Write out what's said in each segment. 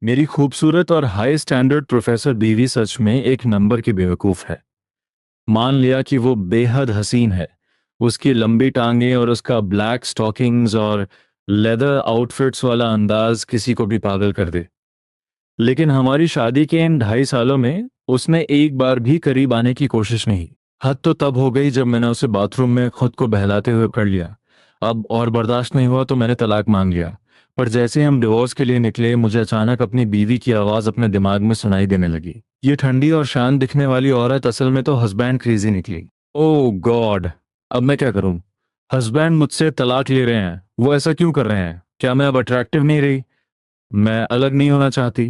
मेरी खूबसूरत और हाई स्टैंडर्ड प्रोफेसर बीवी सच में एक नंबर की बेवकूफ़ है। मान लिया कि वो बेहद हसीन है। उसकी लंबी टांगें और उसका ब्लैक स्टॉकिंग्स और लेदर आउटफिट्स वाला अंदाज किसी को भी पागल कर दे। लेकिन हमारी शादी के इन 2.5 सालों में उसने एक बार भी करीब आने की कोशिश नहीं। हद तो तब हो गई जब मैंने उसे बाथरूम में खुद को बहलाते हुए पकड़ लिया। अब और बर्दाश्त नहीं हुआ तो मैंने तलाक मांग लिया। पर जैसे ही हम डिवोर्स के लिए निकले मुझे अचानक अपनी बीवी की आवाज़ अपने दिमाग में सुनाई देने लगी। ये ठंडी और शांत दिखने वाली औरत असल में तो हस्बैंड क्रेजी निकली। ओह गॉड। अब मैं क्या करूं? हस्बैंड मुझसे तलाक ले रहे हैं, वो ऐसा क्यों कर रहे हैं? क्या मैं अब अट्रैक्टिव नहीं रही? मैं अलग नहीं होना चाहती?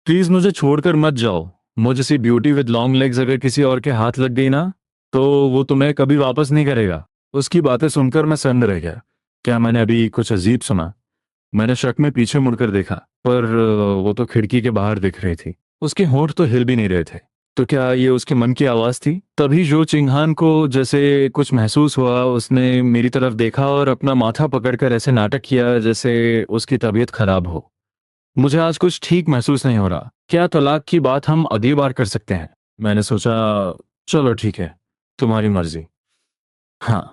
प्लीज मुझे छोड़कर मत जाओ। मुझे सी ब्यूटी विद लॉन्ग लेग्स अगर किसी और के हाथ लग गई ना, तो वो तुम्हें कभी वापस नहीं करेगा। उसकी बातें सुनकर मैं सन्न रह गया। क्या मैंने अभी कुछ अजीब सुना? मैंने शक में पीछे मुड़कर देखा, पर वो तो खिड़की के बाहर दिख रही थी। उसके होंठ तो हिल भी नहीं रहे थे। तो क्या ये उसके मन की आवाज थी? तभी जो चिंहान को जैसे कुछ महसूस हुआ, उसने मेरी तरफ देखा और अपना माथा पकड़कर ऐसे नाटक किया जैसे उसकी तबीयत खराब हो। मुझे आज कुछ ठीक महसूस नहीं हो रहा। क्या तलाक की बात हम अगली बार कर सकते हैं? मैंने सोचा, चलो ठीक है, तुम्हारी मर्जी। हाँ,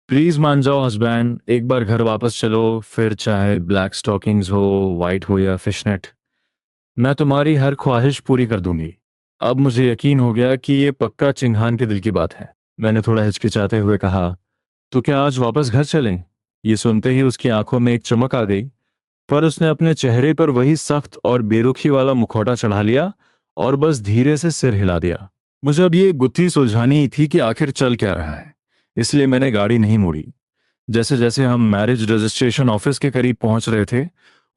प्लीज मान जाओ हस्बैंड, एक बार घर वापस चलो, फिर चाहे ब्लैक स्टॉकिंग्स हो, वाइट हो या फिशनेट। मैं तुम्हारी हर ख्वाहिश पूरी कर दूंगी। अब मुझे यकीन हो गया कि ये पक्का चिंहान के दिल की बात है। मैंने थोड़ा हिचकिचाते हुए कहा, तो क्या आज वापस घर चलें? ये सुनते ही उसकी आंखों में एक चमक आ गई, पर उसने अपने चेहरे पर वही सख्त और बेरुखी वाला मुखौटा चढ़ा लिया और बस धीरे से सिर हिला दिया। मुझे अब ये गुत्थी सुलझानी ही थी कि आखिर चल क्या रहा है। इसलिए मैंने गाड़ी नहीं मोड़ी। जैसे जैसे हम मैरिज रजिस्ट्रेशन ऑफिस के करीब पहुंच रहे थे,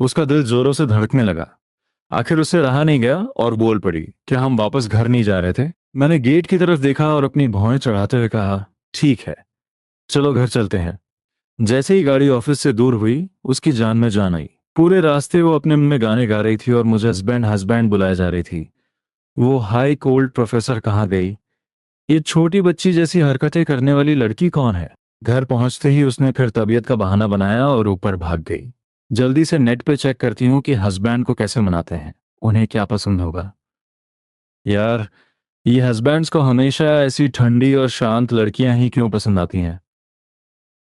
उसका दिल जोरों से धड़कने लगा। आखिर उससे रहा नहीं गया और बोल पड़ी, क्या हम वापस घर नहीं जा रहे थे? मैंने गेट की तरफ देखा और अपनी भौहें चढ़ाते हुए कहा, ठीक है, चलो घर चलते हैं। जैसे ही गाड़ी ऑफिस से दूर हुई, उसकी जान में जान आई। पूरे रास्ते वो अपने मन में गाने गा रही थी और मुझे हस्बैंड हस्बैंड बुलाए जा रही थी। वो हाई कोल्ड प्रोफेसर कहाँ गई? ये छोटी बच्ची जैसी हरकतें करने वाली लड़की कौन है? घर पहुंचते ही उसने फिर तबीयत का बहाना बनाया और ऊपर भाग गई। जल्दी से नेट पे चेक करती हूँ कि हस्बैंड को कैसे मनाते हैं, उन्हें क्या पसंद होगा। यार, ये हस्बैंड्स को हमेशा ऐसी ठंडी और शांत लड़कियां ही क्यों पसंद आती हैं?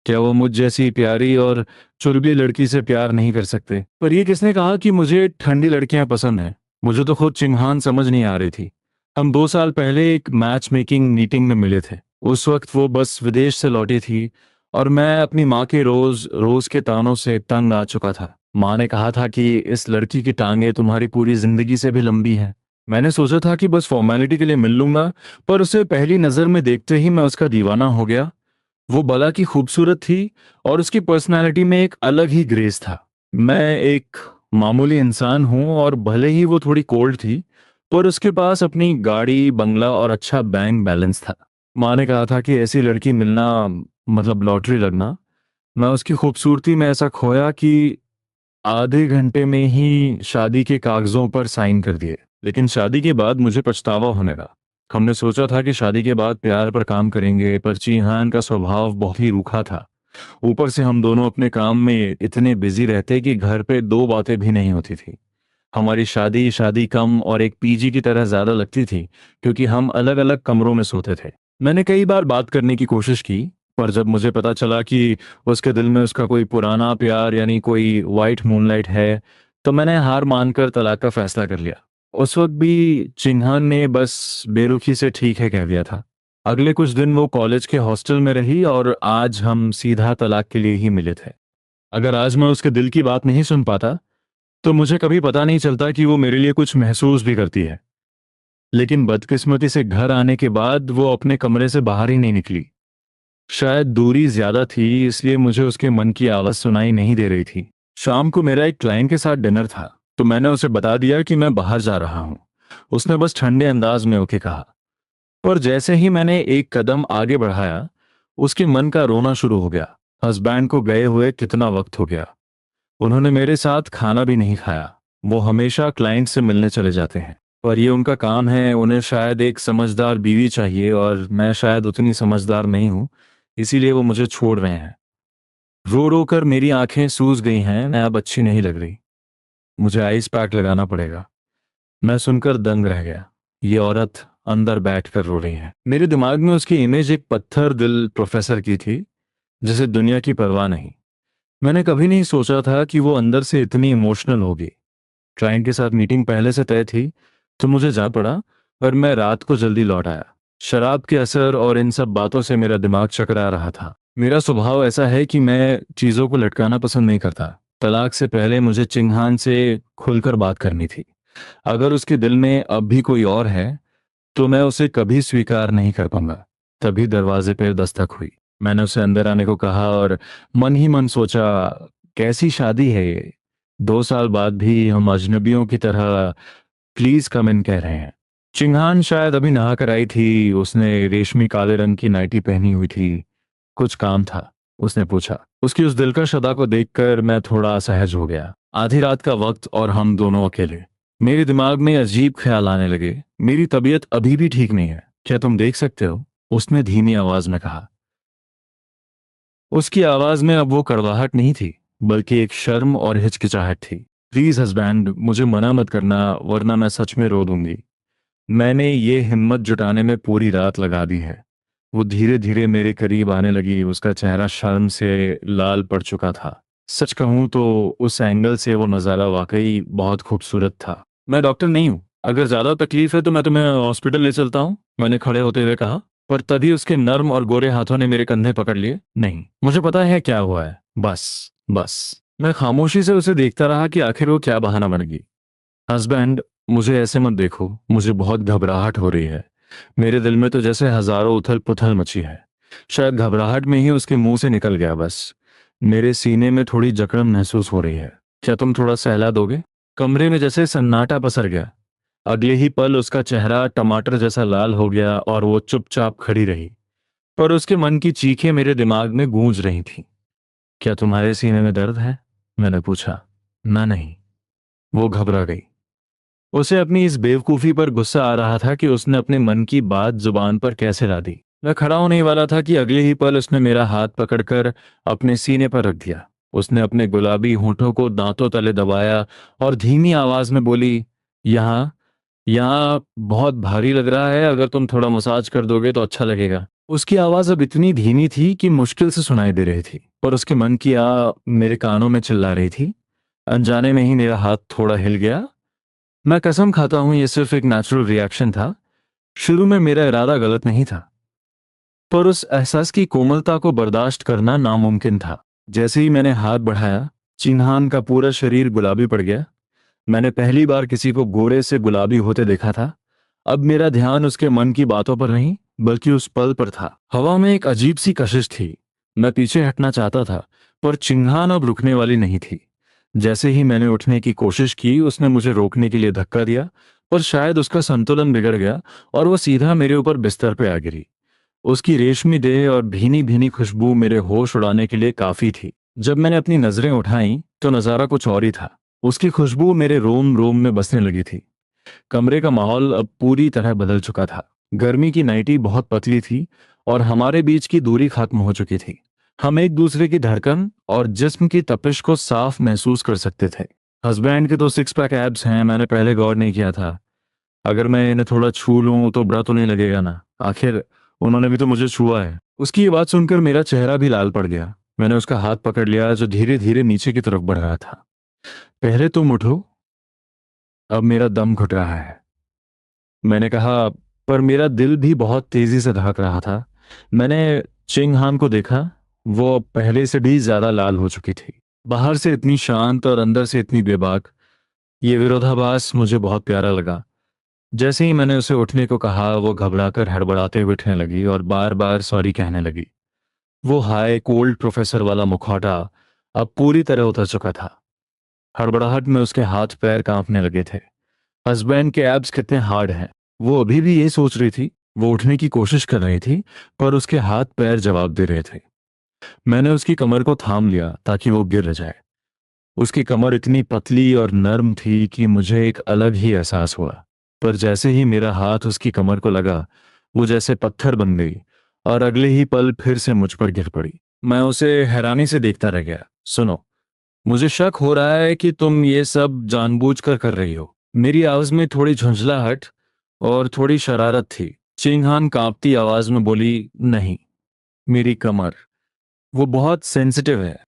क्या वो मुझ जैसी प्यारी और चुलबुली लड़की से प्यार नहीं कर सकते? पर ये किसने कहा कि मुझे ठंडी लड़कियां पसंद हैं? मुझे तो खुद चिन्हान समझ नहीं आ रही थी। हम 2 साल पहले एक मैच मेकिंग मीटिंग में मिले थे। उस वक्त वो बस विदेश से लौटी थी और मैं अपनी माँ के रोज रोज के तानों से तंग आ चुका था। माँ ने कहा था कि इस लड़की की टांगे तुम्हारी पूरी जिंदगी से भी लंबी हैं। मैंने सोचा था कि बस फॉर्मेलिटी के लिए मिल लूंगा, पर उसे पहली नजर में देखते ही मैं उसका दीवाना हो गया। वो भला की खूबसूरत थी और उसकी पर्सनालिटी में एक अलग ही ग्रेस था। मैं एक मामूली इंसान हूं और भले ही वो थोड़ी कोल्ड थी, पर उसके पास अपनी गाड़ी, बंगला और अच्छा बैंक बैलेंस था। माँ ने कहा था कि ऐसी लड़की मिलना मतलब लॉटरी लगना। मैं उसकी खूबसूरती में ऐसा खोया कि आधे घंटे में ही शादी के कागजों पर साइन कर दिए। लेकिन शादी के बाद मुझे पछतावा होने लगा। हमने सोचा था कि शादी के बाद प्यार पर काम करेंगे, पर चीहान का स्वभाव बहुत ही रूखा था। ऊपर से हम दोनों अपने काम में इतने बिजी रहते कि घर पे दो बातें भी नहीं होती थी। हमारी शादी शादी कम और एक पीजी की तरह ज्यादा लगती थी, क्योंकि हम अलग अलग कमरों में सोते थे। मैंने कई बार बात करने की कोशिश की, पर जब मुझे पता चला कि उसके दिल में उसका कोई पुराना प्यार यानी कोई वाइट मूनलाइट है, तो मैंने हार मानकर तलाक का फैसला कर लिया। उस वक्त भी चिन्हान ने बस बेरुखी से ठीक है कह दिया था। अगले कुछ दिन वो कॉलेज के हॉस्टल में रही और आज हम सीधा तलाक के लिए ही मिले थे। अगर आज मैं उसके दिल की बात नहीं सुन पाता, तो मुझे कभी पता नहीं चलता कि वो मेरे लिए कुछ महसूस भी करती है। लेकिन बदकिस्मती से घर आने के बाद वो अपने कमरे से बाहर ही नहीं निकली। शायद दूरी ज्यादा थी, इसलिए मुझे उसके मन की आवाज सुनाई नहीं दे रही थी। शाम को मेरा एक क्लाइंट के साथ डिनर था, तो मैंने उसे बता दिया कि मैं बाहर जा रहा हूँ। उसने बस ठंडे अंदाज में ओके कहा। पर जैसे ही मैंने एक कदम आगे बढ़ाया, उसके मन का रोना शुरू हो गया। हस्बैंड को गए हुए कितना वक्त हो गया। उन्होंने मेरे साथ खाना भी नहीं खाया। वो हमेशा क्लाइंट से मिलने चले जाते हैं, पर ये उनका काम है। उन्हें शायद एक समझदार बीवी चाहिए और मैं शायद उतनी समझदार नहीं हूँ, इसीलिए वो मुझे छोड़ रहे हैं। रो रो कर मेरी आंखें सूज गई हैं, मैं अब अच्छी नहीं लग रही। मुझे आइस पैक लगाना पड़ेगा। मैं सुनकर दंग रह गया। ये औरत अंदर बैठकर रो रही है। मेरे दिमाग में उसकी इमेज एक पत्थर दिल प्रोफेसर की थी, जिसे दुनिया की परवाह नहीं। मैंने कभी नहीं सोचा था कि वो अंदर से इतनी इमोशनल होगी। क्लाइंट के साथ मीटिंग पहले से तय थी, तो मुझे जा पड़ा, पर मैं रात को जल्दी लौट आया। शराब के असर और इन सब बातों से मेरा दिमाग चकरा रहा था। मेरा स्वभाव ऐसा है कि मैं चीज़ों को लटकाना पसंद नहीं करता। तलाक से पहले मुझे चिंगहान से खुलकर बात करनी थी। अगर उसके दिल में अब भी कोई और है, तो मैं उसे कभी स्वीकार नहीं कर पाऊंगा। तभी दरवाजे पर दस्तक हुई। मैंने उसे अंदर आने को कहा और मन ही मन सोचा, कैसी शादी है ये? 2 साल बाद भी हम अजनबियों की तरह प्लीज कम इन कह रहे हैं। चिंगहान शायद अभी नहा कर आई थी। उसने रेशमी काले रंग की नाइटी पहनी हुई थी। कुछ काम था? उसने पूछा। उसकी उस दिलकश अदा को देखकर मैं थोड़ा असहज हो गया। आधी रात का वक्त और हम दोनों अकेले। मेरे दिमाग में अजीब ख्याल आने लगे। मेरी तबीयत अभी भी ठीक नहीं है, क्या तुम देख सकते हो? उसने धीमी आवाज में कहा। उसकी आवाज में अब वो कड़वाहट नहीं थी, बल्कि एक शर्म और हिचकिचाहट थी। प्लीज हस्बैंड, मुझे मना मत करना, वरना मैं सच में रो दूंगी। मैंने ये हिम्मत जुटाने में पूरी रात लगा दी है। वो धीरे धीरे मेरे करीब आने लगी। उसका चेहरा शर्म से लाल पड़ चुका था। सच कहूं तो उस एंगल से वो नज़ारा वाकई बहुत खूबसूरत था। मैं डॉक्टर नहीं हूं, अगर ज्यादा तकलीफ है तो मैं तुम्हें हॉस्पिटल ले चलता हूं, मैंने खड़े होते हुए कहा। पर तभी उसके नर्म और गोरे हाथों ने मेरे कंधे पकड़ लिए। नहीं, मुझे पता है क्या हुआ है। बस, बस। मैं खामोशी से उसे देखता रहा कि आखिर वो क्या बहाना बन गई। हस्बैंड, मुझे ऐसे मत देखो, मुझे बहुत घबराहट हो रही है। मेरे दिल में तो जैसे हजारों उथल पुथल मची है। शायद घबराहट में ही उसके मुंह से निकल गया। बस, मेरे सीने में थोड़ी जकड़न महसूस हो रही है। क्या तुम थोड़ा सहला दोगे? कमरे में जैसे सन्नाटा पसर गया। अगले ही पल उसका चेहरा टमाटर जैसा लाल हो गया और वो चुपचाप खड़ी रही। पर उसके मन की चीखें मेरे दिमाग में गूंज रही थीं। क्या तुम्हारे सीने में दर्द है? मैंने पूछा। ना, नहीं। वो घबरा गई। उसे अपनी इस बेवकूफी पर गुस्सा आ रहा था कि उसने अपने मन की बात जुबान पर कैसे ला दी। मैं खड़ा होने ही वाला था कि अगले ही पल उसने मेरा हाथ पकड़कर अपने सीने पर रख दिया। उसने अपने गुलाबी होठों को दांतों तले दबाया और धीमी आवाज में बोली, यहाँ, यहाँ बहुत भारी लग रहा है, अगर तुम थोड़ा मसाज कर दोगे तो अच्छा लगेगा। उसकी आवाज अब इतनी धीमी थी कि मुश्किल से सुनाई दे रही थी, पर उसके मन की मेरे कानों में चिल्ला रही थी। अनजाने में ही मेरा हाथ थोड़ा हिल गया। मैं कसम खाता हूं, यह सिर्फ एक नेचुरल रिएक्शन था। शुरू में मेरा इरादा गलत नहीं था, पर उस एहसास की कोमलता को बर्दाश्त करना नामुमकिन था। जैसे ही मैंने हाथ बढ़ाया, चिन्हान का पूरा शरीर गुलाबी पड़ गया। मैंने पहली बार किसी को गोरे से गुलाबी होते देखा था। अब मेरा ध्यान उसके मन की बातों पर नहीं, बल्कि उस पल पर था। हवा में एक अजीब सी कशिश थी। मैं पीछे हटना चाहता था, पर चिन्हान अब रुकने वाली नहीं थी। जैसे ही मैंने उठने की कोशिश की, उसने मुझे रोकने के लिए धक्का दिया, पर शायद उसका संतुलन बिगड़ गया और वो सीधा मेरे ऊपर बिस्तर पे आ गिरी। उसकी रेशमी देह और भीनी भीनी खुशबू मेरे होश उड़ाने के लिए काफी थी। जब मैंने अपनी नजरें उठाई, तो नजारा कुछ और ही था। उसकी खुशबू मेरे रोम रोम में बसने लगी थी। कमरे का माहौल अब पूरी तरह बदल चुका था। गर्मी की नाइटी बहुत पतली थी और हमारे बीच की दूरी खत्म हो चुकी थी। हम एक दूसरे की धड़कन और जिस्म की तपिश को साफ महसूस कर सकते थे। हस्बैंड के तो सिक्स पैक एब्स हैं, मैंने पहले गौर नहीं किया था। अगर मैं इन्हें थोड़ा छू लूं तो बुरा तो नहीं लगेगा ना? आखिर उन्होंने भी तो मुझे छुआ है। उसकी ये बात सुनकर मेरा चेहरा भी लाल पड़ गया। मैंने उसका हाथ पकड़ लिया, जो धीरे धीरे नीचे की तरफ बढ़ रहा था। पहले तुम उठो, अब मेरा दम घुट रहा है, मैंने कहा। पर मेरा दिल भी बहुत तेजी से धड़क रहा था। मैंने चिंग हान को देखा। वो अब पहले से भी ज्यादा लाल हो चुकी थी। बाहर से इतनी शांत और अंदर से इतनी बेबाक। ये विरोधाभास मुझे बहुत प्यारा लगा। जैसे ही मैंने उसे उठने को कहा, वो घबराकर हड़बड़ाते हुए उठने लगी और बार बार सॉरी कहने लगी। वो हाय कोल्ड प्रोफेसर वाला मुखौटा अब पूरी तरह उतर चुका था। हड़बड़ाहट में उसके हाथ पैर कांपने लगे थे। हस्बैंड के एब्स कितने हार्ड हैं। वो अभी भी ये सोच रही थी। वो उठने की कोशिश कर रही थी, पर उसके हाथ पैर जवाब दे रहे थे। मैंने उसकी कमर को थाम लिया ताकि वो गिर जाए। उसकी कमर इतनी पतली और नर्म थी कि मुझे एक अलग ही एहसास हुआ। पर जैसे ही मेरा हाथ उसकी कमर को लगा, वो जैसे पत्थर बन गई और अगले ही पल फिर से मुझ पर गिर पड़ी। मैं उसे हैरानी से देखता रह गया। सुनो, मुझे शक हो रहा है कि तुम ये सब जानबूझकर कर रही हो। मेरी आवाज में थोड़ी झुंझलाहट और थोड़ी शरारत थी। चिंगहान कांपती आवाज में बोली, नहीं, मेरी कमर, वो बहुत सेंसिटिव है।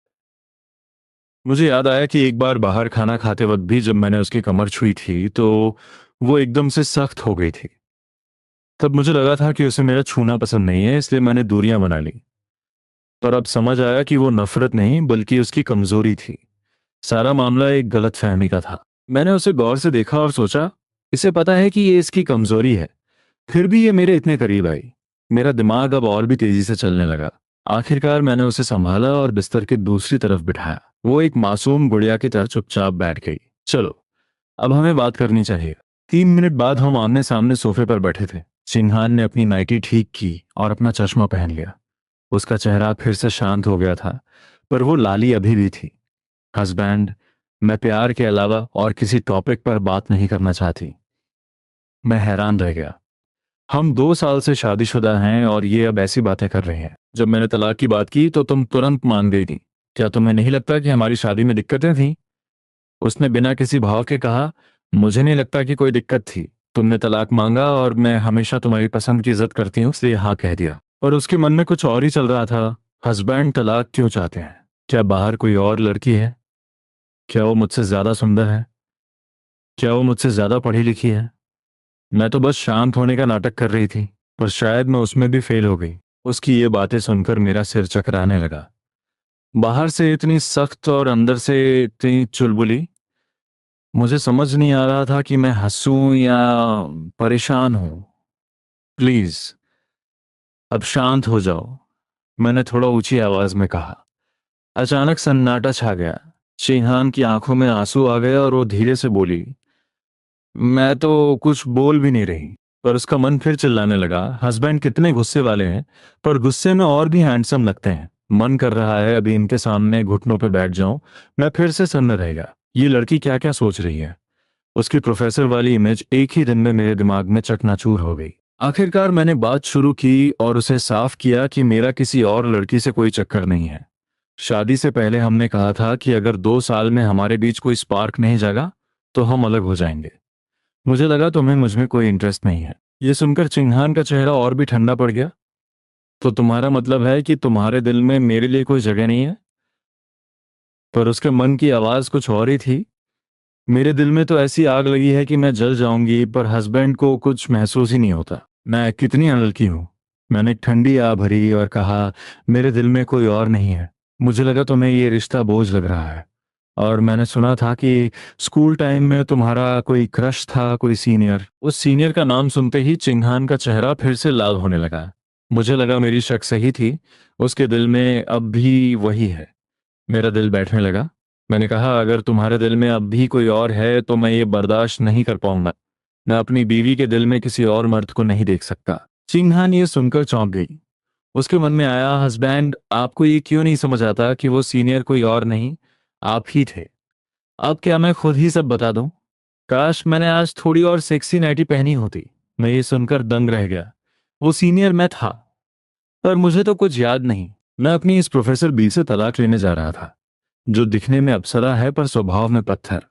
मुझे याद आया कि एक बार बाहर खाना खाते वक्त भी जब मैंने उसकी कमर छुई थी तो वो एकदम से सख्त हो गई थी। तब मुझे लगा था कि उसे मेरा छूना पसंद नहीं है, इसलिए मैंने दूरियां बना ली। पर अब समझ आया कि वो नफरत नहीं बल्कि उसकी कमजोरी थी। सारा मामला एक गलतफहमी का था। मैंने उसे गौर से देखा और सोचा, इसे पता है कि ये इसकी कमजोरी है, फिर भी ये मेरे इतने करीब आई। मेरा दिमाग अब और भी तेजी से चलने लगा। आखिरकार मैंने उसे संभाला और बिस्तर के दूसरी तरफ बिठाया। वो एक मासूम गुड़िया की तरह चुपचाप बैठ गई। चलो, अब हमें बात करनी चाहिए। 3 मिनट बाद हम आमने सामने सोफे पर बैठे थे। चिन्हान ने अपनी नाइटी ठीक की और अपना चश्मा पहन लिया। उसका चेहरा फिर से शांत हो गया था, पर वो लाली अभी भी थी। हस्बैंड, मैं प्यार के अलावा और किसी टॉपिक पर बात नहीं करना चाहती। मैं हैरान रह गया। हम 2 साल से शादीशुदा हैं और ये अब ऐसी बातें कर रहे हैं। जब मैंने तलाक की बात की तो तुम तुरंत मान गई थी। क्या तुम्हें नहीं लगता कि हमारी शादी में दिक्कतें थीं? उसने बिना किसी भाव के कहा, मुझे नहीं लगता कि कोई दिक्कत थी। तुमने तलाक मांगा और मैं हमेशा तुम्हारी पसंद की इज्जत करती हूँ इसलिए हाँ कह दिया। और उसके मन में कुछ और ही चल रहा था। हस्बैंड तलाक क्यों चाहते हैं? क्या बाहर कोई और लड़की है? क्या वो मुझसे ज्यादा सुंदर है? क्या वो मुझसे ज्यादा पढ़ी लिखी है? मैं तो बस शांत होने का नाटक कर रही थी, पर शायद मैं उसमें भी फेल हो गई। उसकी ये बातें सुनकर मेरा सिर चकराने लगा। बाहर से इतनी सख्त और अंदर से इतनी चुलबुली। मुझे समझ नहीं आ रहा था कि मैं हंसूं या परेशान हूं। प्लीज, अब शांत हो जाओ, मैंने थोड़ा ऊंची आवाज में कहा। अचानक सन्नाटा छा गया। शिहान की आंखों में आंसू आ गए और वो धीरे से बोली, मैं तो कुछ बोल भी नहीं रही। पर उसका मन फिर चिल्लाने लगा। हस्बैंड कितने गुस्से वाले हैं, पर गुस्से में और भी हैंडसम लगते हैं। मन कर रहा है अभी इनके सामने घुटनों पे बैठ जाऊं। मैं फिर से सन्न रहेगा। ये लड़की क्या क्या सोच रही है? उसकी प्रोफेसर वाली इमेज एक ही दिन में मेरे दिमाग में चकनाचूर हो गई। आखिरकार मैंने बात शुरू की और उसे साफ किया कि मेरा किसी और लड़की से कोई चक्कर नहीं है। शादी से पहले हमने कहा था कि अगर 2 साल में हमारे बीच कोई स्पार्क नहीं जागा तो हम अलग हो जाएंगे। मुझे लगा तुम्हें मुझ में कोई इंटरेस्ट नहीं है। ये सुनकर चिंहान का चेहरा और भी ठंडा पड़ गया। तो तुम्हारा मतलब है कि तुम्हारे दिल में मेरे लिए कोई जगह नहीं है? पर उसके मन की आवाज कुछ और ही थी। मेरे दिल में तो ऐसी आग लगी है कि मैं जल जाऊंगी, पर हस्बैंड को कुछ महसूस ही नहीं होता। मैं कितनी अनलकी हूँ। मैंने ठंडी आ भरी और कहा, मेरे दिल में कोई और नहीं है। मुझे लगा तुम्हें ये रिश्ता बोझ लग रहा है। और मैंने सुना था कि स्कूल टाइम में तुम्हारा कोई क्रश था, कोई सीनियर। उस सीनियर का नाम सुनते ही चिंहान का चेहरा फिर से लाल होने लगा। मुझे लगा मेरी शक सही थी। उसके दिल में अब भी वही है। मेरा दिल बैठने लगा। मैंने कहा, अगर तुम्हारे दिल में अब भी कोई और है तो मैं ये बर्दाश्त नहीं कर पाऊंगा। मैं अपनी बीवी के दिल में किसी और मर्द को नहीं देख सकता। चिंहान ये सुनकर चौंक गई। उसके मन में आया, हस्बैंड, आपको ये क्यों नहीं समझ आता कि वो सीनियर कोई और नहीं, आप ही थे? अब क्या मैं खुद ही सब बता दूं? काश मैंने आज थोड़ी और सेक्सी नाइटी पहनी होती। मैं ये सुनकर दंग रह गया। वो सीनियर मैं था, पर मुझे तो कुछ याद नहीं। मैं अपनी इस प्रोफेसर बी से तलाक लेने जा रहा था, जो दिखने में अप्सरा है पर स्वभाव में पत्थर।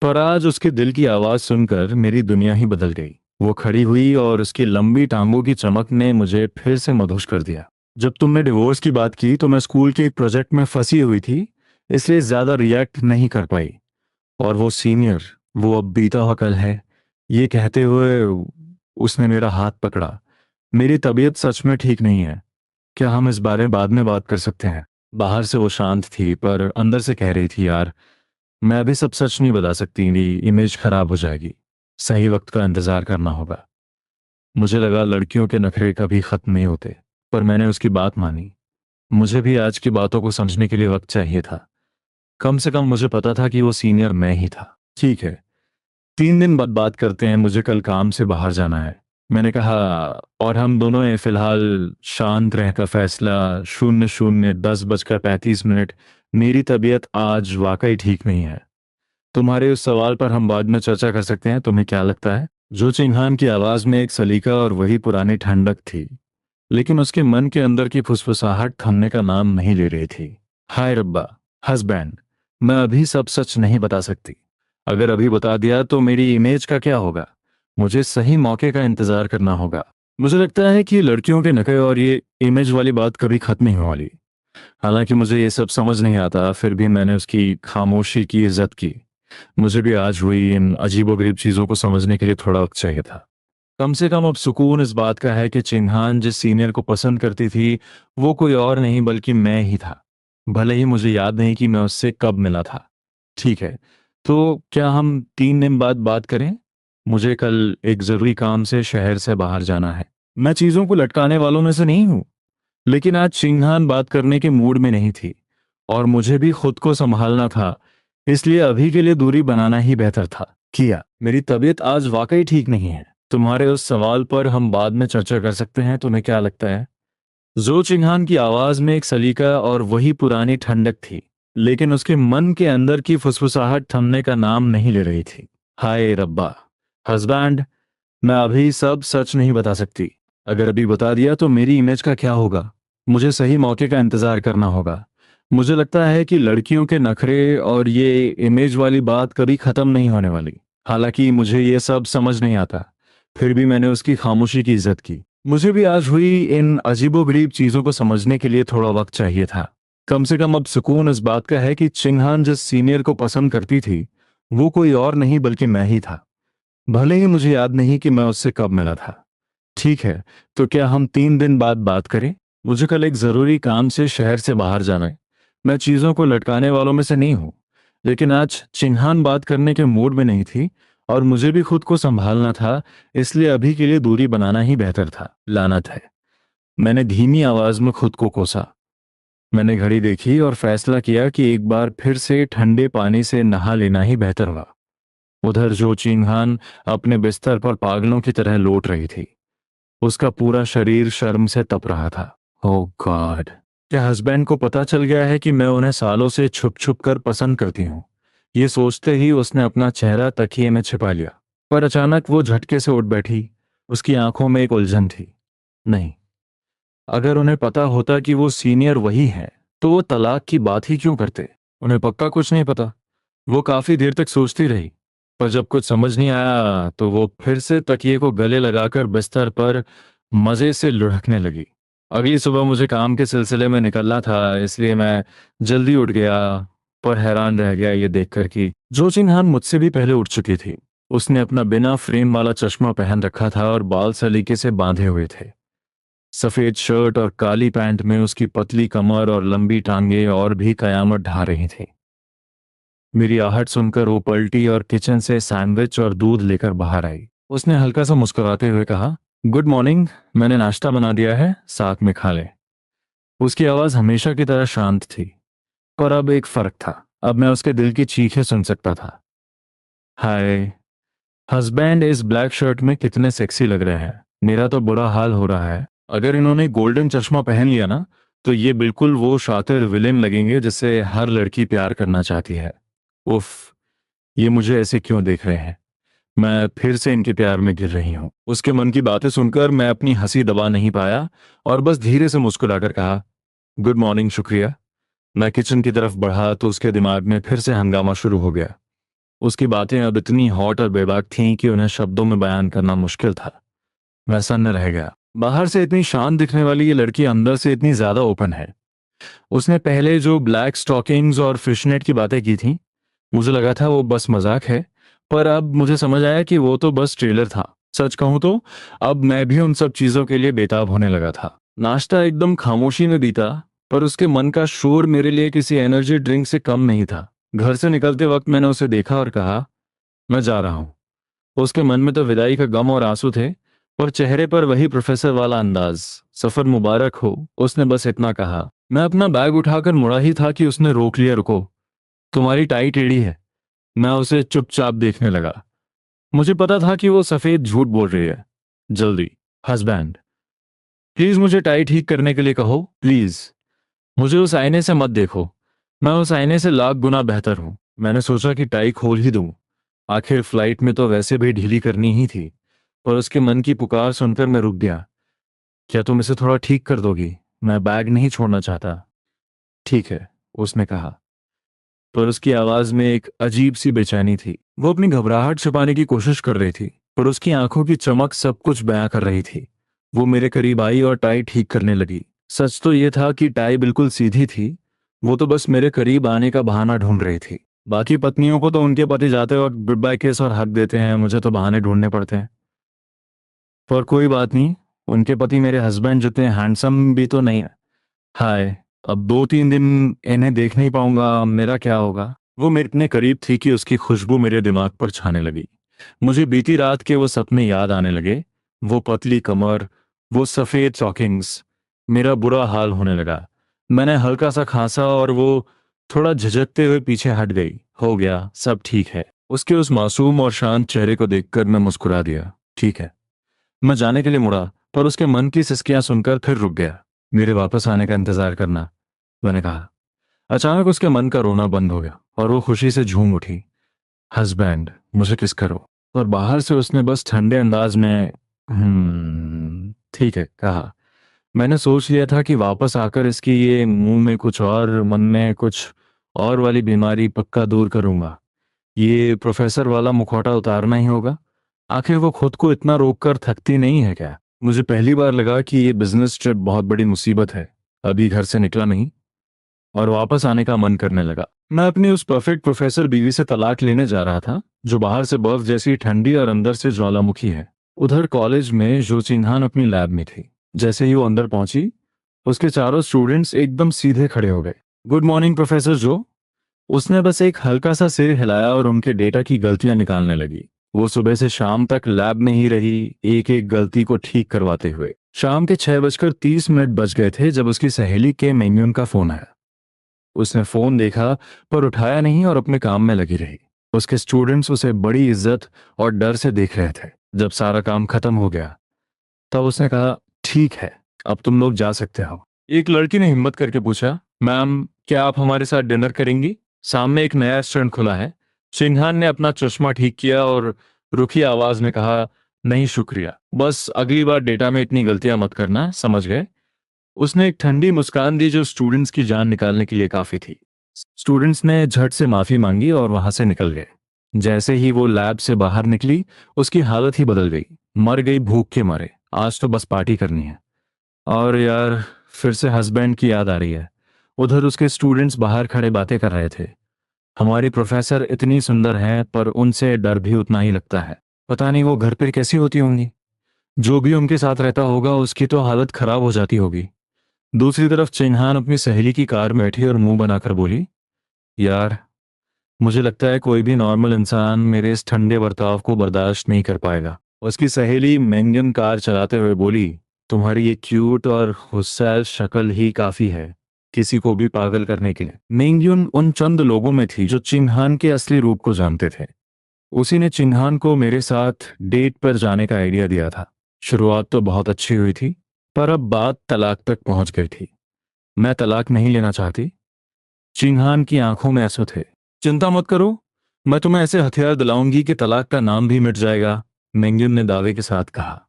पर आज उसके दिल की आवाज सुनकर मेरी दुनिया ही बदल गई। वो खड़ी हुई और उसकी लंबी टांगों की चमक ने मुझे फिर से मदहोश कर दिया। जब तुमने डिवोर्स की बात की तो मैं स्कूल के एक प्रोजेक्ट में फंसी हुई थी, इसलिए ज्यादा रिएक्ट नहीं कर पाई। और वो सीनियर, वो अब बीता हुआ कल है। ये कहते हुए उसने मेरा हाथ पकड़ा। मेरी तबीयत सच में ठीक नहीं है। क्या हम इस बारे में बाद में बात कर सकते हैं? बाहर से वो शांत थी, पर अंदर से कह रही थी, यार, मैं अभी सब सच नहीं बता सकती, मेरी इमेज खराब हो जाएगी। सही वक्त का इंतजार करना होगा। मुझे लगा लड़कियों के नखरे कभी खत्म नहीं होते, पर मैंने उसकी बात मानी। मुझे भी आज की बातों को समझने के लिए वक्त चाहिए था। कम से कम मुझे पता था कि वो सीनियर मैं ही था। ठीक है, 3 दिन बाद बात करते हैं, मुझे कल काम से बाहर जाना है, मैंने कहा। और हम दोनों ने फिलहाल शांत रहकर फैसला, 00:10:35। मेरी तबीयत आज वाकई ठीक नहीं है। तुम्हारे उस सवाल पर हम बाद में चर्चा कर सकते हैं, तुम्हें क्या लगता है? जो चिन्हान की आवाज में एक सलीका और वही पुरानी ठंडक थी, लेकिन उसके मन के अंदर की फुसफुसाहट थमने का नाम नहीं ले रही थी। हाय रब्बा, हस्बैंड, मैं अभी सब सच नहीं बता सकती। अगर अभी बता दिया तो मेरी इमेज का क्या होगा? मुझे सही मौके का इंतजार करना होगा। मुझे लगता है कि लड़कियों के नखरे और ये इमेज वाली बात कभी खत्म नहीं होने वाली। हालांकि मुझे ये सब समझ नहीं आता, फिर भी मैंने उसकी खामोशी की इज्जत की। मुझे भी आज हुई इन अजीबोगरीब चीजों को समझने के लिए थोड़ा वक्त चाहिए था। कम से कम अब सुकून इस बात का है कि चिन्हान जिस सीनियर को पसंद करती थी वो कोई और नहीं बल्कि मैं ही था। भले ही मुझे याद नहीं कि मैं उससे कब मिला था। ठीक है, तो क्या हम 3 दिन बाद बात करें? मुझे कल एक जरूरी काम से शहर से बाहर जाना है। मैं चीजों को लटकाने वालों में से नहीं हूं, लेकिन आज चिन्हान बात करने के मूड में नहीं थी और मुझे भी खुद को संभालना था। इसलिए अभी के लिए दूरी बनाना ही बेहतर था। किया, मेरी तबीयत आज वाकई ठीक नहीं है। तुम्हारे उस सवाल पर हम बाद में चर्चा कर सकते हैं, तुम्हें क्या लगता है? जो चिन्हान की आवाज में एक सलीका और वही पुरानी ठंडक थी, लेकिन उसके मन के अंदर की फुसफुसाहट थमने का नाम नहीं ले रही थी। हाय रब्बा, हस्बैंड, मैं अभी सब सच नहीं बता सकती। अगर अभी बता दिया तो मेरी इमेज का क्या होगा? मुझे सही मौके का इंतजार करना होगा। मुझे लगता है कि लड़कियों के नखरे और ये इमेज वाली बात कभी खत्म नहीं होने वाली। हालांकि मुझे ये सब समझ नहीं आता, फिर भी मैंने उसकी खामोशी की इज्जत की। मुझे भी आज हुई इन अजीबोगरीब चीजों को समझने के लिए थोड़ा वक्त चाहिए था। कम से कम अब सुकून इस बात का है कि चिन्हान जिस सीनियर को पसंद करती थी वो कोई और नहीं बल्कि मैं ही था। भले ही मुझे याद नहीं कि मैं उससे कब मिला था। ठीक है, तो क्या हम 3 दिन बाद बात करें? मुझे कल एक जरूरी काम से शहर से बाहर जाना है। मैं चीजों को लटकाने वालों में से नहीं हूं, लेकिन आज चिन्हान बात करने के मूड में नहीं थी और मुझे भी खुद को संभालना था। इसलिए अभी के लिए दूरी बनाना ही बेहतर था। लानत है, मैंने धीमी आवाज में खुद को कोसा। मैंने घड़ी देखी और फैसला किया कि एक बार फिर से ठंडे पानी से नहा लेना ही बेहतर हुआ। उधर जो चिन्हान अपने बिस्तर पर पागलों की तरह लौट रही थी, उसका पूरा शरीर शर्म से तप रहा था। ओह गॉड, क्या हस्बैंड को पता चल गया है कि मैं उन्हें सालों से छुप छुप कर पसंद करती हूँ? ये सोचते ही उसने अपना चेहरा तकिए में छिपा लिया। पर अचानक वो झटके से उठ बैठी। उसकी आंखों में एक उलझन थी। नहीं, अगर उन्हें पता होता कि वो सीनियर वही है तो वो तलाक की बात ही क्यों करते? उन्हें पक्का कुछ नहीं पता। वो काफी देर तक सोचती रही, पर जब कुछ समझ नहीं आया तो वो फिर से तकिए को गले लगाकर बिस्तर पर मजे से लुढ़कने लगी। अगली सुबह मुझे काम के सिलसिले में निकलना था, इसलिए मैं जल्दी उठ गया, पर हैरान रह गया ये देखकर कि जो चिन्हान मुझसे भी पहले उठ चुकी थी। उसने अपना बिना फ्रेम वाला चश्मा पहन रखा था और बाल सलीके से बांधे हुए थे। सफेद शर्ट और काली पैंट में उसकी पतली कमर और लंबी टांगे और भी कयामत ढा रही थी। मेरी आहट सुनकर वो पलटी और किचन से सैंडविच और दूध लेकर बाहर आई। उसने हल्का सा मुस्कुराते हुए कहा, गुड मॉर्निंग, मैंने नाश्ता बना दिया है, साथ में खा ले। उसकी आवाज हमेशा की तरह शांत थी, पर अब एक फर्क था। अब मैं उसके दिल की चीखें सुन सकता था। हाय, हस्बैंड इस ब्लैक शर्ट में कितने सेक्सी लग रहे हैं। मेरा तो बुरा हाल हो रहा है। अगर इन्होंने गोल्डन चश्मा पहन लिया ना, तो ये बिल्कुल वो शातिर विलेन लगेंगे जिससे हर लड़की प्यार करना चाहती है। उफ, ये मुझे ऐसे क्यों देख रहे हैं? मैं फिर से इनके प्यार में गिर रही हूँ। उसके मन की बातें सुनकर मैं अपनी हंसी दबा नहीं पाया और बस धीरे से मुस्कुराकर कहा, गुड मॉर्निंग, शुक्रिया। मैं किचन की तरफ बढ़ा तो उसके दिमाग में फिर से हंगामा शुरू हो गया। उसकी बातें अब इतनी हॉट और बेबाक थीं कि उन्हें शब्दों में बयान करना मुश्किल था। मैं सन्न रह गया। बाहर से इतनी शांत दिखने वाली ये लड़की अंदर से इतनी ज्यादा ओपन है। उसने पहले जो ब्लैक स्टॉकिंग्स और फिशनेट की बातें की थी, मुझे लगा था वो बस मजाक है, पर अब मुझे समझ आया कि वो तो बस ट्रेलर था। सच कहूं तो अब मैं भी उन सब चीजों के लिए बेताब होने लगा था। नाश्ता एकदम खामोशी में बीता, पर उसके मन का शोर मेरे लिए किसी एनर्जी ड्रिंक से कम नहीं था। घर से निकलते वक्त मैंने उसे देखा और कहा, मैं जा रहा हूँ। उसके मन में तो विदाई का गम और आंसू थे, पर चेहरे पर वही प्रोफेसर वाला अंदाज। सफर मुबारक हो, उसने बस इतना कहा। मैं अपना बैग उठाकर मुड़ा ही था कि उसने रोक लिया। रुको, तुम्हारी टाई टेढ़ी है। मैं उसे चुपचाप देखने लगा। मुझे पता था कि वो सफेद झूठ बोल रही है। जल्दी, हस्बैंड, प्लीज मुझे टाई ठीक करने के लिए कहो, प्लीज। मुझे उस आईने से मत देखो। मैं उस आईने से लाख गुना बेहतर हूं। मैंने सोचा कि टाई खोल ही दूं। आखिर फ्लाइट में तो वैसे भी ढीली करनी ही थी। पर उसके मन की पुकार सुनकर मैं रुक गया। क्या तुम इसे थोड़ा ठीक कर दोगी? मैं बैग नहीं छोड़ना चाहता। ठीक है, उसने कहा। पर उसकी आवाज में एक अजीब सी बेचैनी थी। वो अपनी घबराहट छिपाने की कोशिश कर रही थी, पर उसकी आंखों की चमक सब कुछ बयां कर रही थी। वो मेरे करीब आई और टाई ठीक करने लगी। सच तो ये था कि टाई बिल्कुल सीधी थी। वो तो बस मेरे करीब आने का बहाना ढूंढ रही थी। बाकी पत्नियों को तो उनके पति जाते वक्त गुड बाय किस और हक देते हैं, मुझे तो बहाने ढूंढने पड़ते हैं। पर कोई बात नहीं, उनके पति मेरे हस्बैंड जितने हैंडसम भी तो नहीं है। हाय, अब 2-3 दिन इन्हें देख नहीं पाऊंगा, मेरा क्या होगा। वो मेरे इतने करीब थी कि उसकी खुशबू मेरे दिमाग पर छाने लगी। मुझे बीती रात के वो सपने याद आने लगे। वो पतली कमर, वो सफेद चॉकिंग्स। मेरा बुरा हाल होने लगा। मैंने हल्का सा खांसा और वो थोड़ा झिझकते हुए पीछे हट गई। हो गया, सब ठीक है। उसके उस मासूम और शांत चेहरे को देखकर मैं मुस्कुरा दिया। ठीक है। मैं जाने के लिए मुड़ा, पर उसके मन की सिसकियां सुनकर फिर रुक गया। मेरे वापस आने का इंतजार करना, मैंने कहा। अचानक उसके मन का रोना बंद हो गया और वो खुशी से झूम उठी। हस्बैंड, मुझे किस करो। और बाहर से उसने बस ठंडे अंदाज में ठीक है कहा। मैंने सोच लिया था कि वापस आकर इसकी ये मुंह में कुछ और मन में कुछ और वाली बीमारी पक्का दूर करूंगा। ये प्रोफेसर वाला मुखौटा उतारना ही होगा। आखिर वो खुद को इतना रोक कर थकती नहीं है क्या। मुझे पहली बार लगा कि ये बिजनेस ट्रिप बहुत बड़ी मुसीबत है। अभी घर से निकला नहीं और वापस आने का मन करने लगा। मैं अपनी उस परफेक्ट प्रोफेसर बीवी से तलाक लेने जा रहा था, जो बाहर से बर्फ जैसी ठंडी और अंदर से ज्वालामुखी है। उधर कॉलेज में जो चिन्हान अपनी लैब में थी। जैसे ही वो अंदर पहुंची, उसके चारों स्टूडेंट्स एकदम सीधे खड़े हो गए। गुड मॉर्निंग प्रोफेसर जो। उसने बस एक हल्का सा सिर हिलाया और उनके डेटा की गलतियां निकालने लगी। वो सुबह से शाम तक लैब में ही रही, एक एक गलती को ठीक करवाते हुए। शाम के 6:30 बज गए थे जब उसकी सहेली के मेन्यून का फोन आया। उसने फोन देखा, पर उठाया नहीं और अपने काम में लगी रही। उसके स्टूडेंट्स उसे बड़ी इज्जत और डर से देख रहे थे। जब सारा काम खत्म हो गया, तब उसने कहा, ठीक है, अब तुम लोग जा सकते हो। एक लड़की ने हिम्मत करके पूछा, मैम, क्या आप हमारे साथ डिनर करेंगी? सामने एक नया रेस्टोरेंट खुला है। सिंघान ने अपना चश्मा ठीक किया और रुखी आवाज में कहा, नहीं शुक्रिया, बस अगली बार डेटा में इतनी गलतियां मत करना, समझ गए? उसने एक ठंडी मुस्कान दी जो स्टूडेंट्स की जान निकालने के लिए काफी थी। स्टूडेंट्स ने झट से माफी मांगी और वहां से निकल गए। जैसे ही वो लैब से बाहर निकली, उसकी हालत ही बदल गई। मर गई भूख के मारे। आज तो बस पार्टी करनी है। और यार, फिर से हस्बैंड की याद आ रही है। उधर उसके स्टूडेंट्स बाहर खड़े बातें कर रहे थे। हमारी प्रोफेसर इतनी सुंदर है, पर उनसे डर भी उतना ही लगता है। पता नहीं वो घर पर कैसी होती होंगी। जो भी उनके साथ रहता होगा उसकी तो हालत खराब हो जाती होगी। दूसरी तरफ चिन्हान अपनी सहेली की कार में बैठी और मुंह बनाकर बोली, यार, मुझे लगता है कोई भी नॉर्मल इंसान मेरे इस ठंडे बर्ताव को बर्दाश्त नहीं कर पाएगा। उसकी सहेली मेंगन कार चलाते हुए बोली, तुम्हारी ये क्यूट और हुस्सैल शक्ल ही काफी है किसी को भी पागल करने के लिए। मेंगन उन चंद लोगों में थी जो चिन्हान के असली रूप को जानते थे। उसी ने चिन्हान को मेरे साथ डेट पर जाने का आइडिया दिया था। शुरुआत तो बहुत अच्छी हुई थी, पर अब बात तलाक तक पहुंच गई थी। मैं तलाक नहीं लेना चाहती। चिन्हान की आंखों में आंसू थे। चिंता मत करो, मैं तुम्हें ऐसे हथियार दिलाऊंगी कि तलाक का नाम भी मिट जाएगा, मेंगन ने दावे के साथ कहा।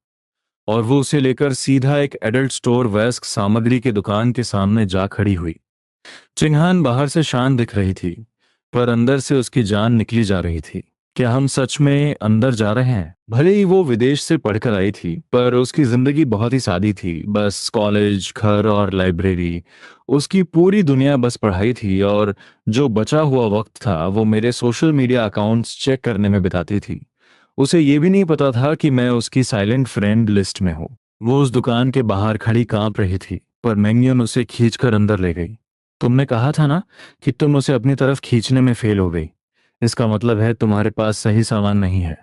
और वो उसे लेकर सीधा एक एडल्ट स्टोर वयस्क सामग्री की दुकान के सामने जा खड़ी हुई। चिन्हान बाहर से शांत दिख रही थी, पर अंदर से उसकी जान निकली जा रही थी। क्या हम सच में अंदर जा रहे हैं? भले ही वो विदेश से पढ़कर आई थी, पर उसकी जिंदगी बहुत ही सादी थी। बस कॉलेज, घर और लाइब्रेरी। उसकी पूरी दुनिया बस पढ़ाई थी, और जो बचा हुआ वक्त था वो मेरे सोशल मीडिया अकाउंट्स चेक करने में बिताती थी। उसे ये भी नहीं पता था कि मैं उसकी साइलेंट फ्रेंड लिस्ट में हूँ। वो उस दुकान के बाहर खड़ी कांप रही थी, पर मैंगियन उसे खींचकर अंदर ले गई। तुमने कहा था ना कि तुम उसे अपनी तरफ खींचने में फेल हो गई। इसका मतलब है तुम्हारे पास सही सामान नहीं है।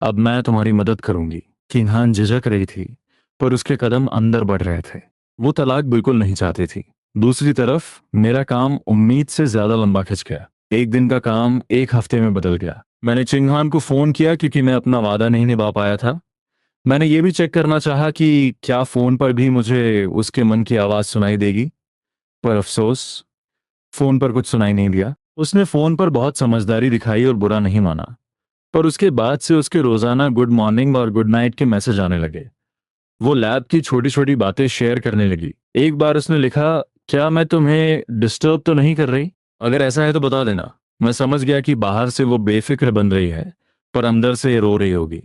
अब मैं तुम्हारी मदद करूंगी। किन्हान झिझक रही थी, पर उसके कदम अंदर बढ़ रहे थे। वो तलाक बिल्कुल नहीं चाहती थी। दूसरी तरफ मेरा काम उम्मीद से ज्यादा लंबा खिंच गया। एक दिन का काम एक हफ्ते में बदल गया। मैंने चिन्हान को फोन किया क्योंकि मैं अपना वादा नहीं निभा पाया था। मैंने ये भी चेक करना चाहा कि क्या फोन पर भी मुझे उसके मन की आवाज सुनाई देगी, पर अफसोस, फोन पर कुछ सुनाई नहीं दिया। उसने फोन पर बहुत समझदारी दिखाई और बुरा नहीं माना, पर उसके बाद से उसके रोजाना गुड मॉर्निंग और गुड नाइट के मैसेज आने लगे। वो लैब की छोटी छोटी बातें शेयर करने लगी। एक बार उसने लिखा, क्या मैं तुम्हें डिस्टर्ब तो नहीं कर रही? अगर ऐसा है तो बता देना। मैं समझ गया कि बाहर से वो बेफिक्र बन रही है, पर अंदर से रो रही होगी।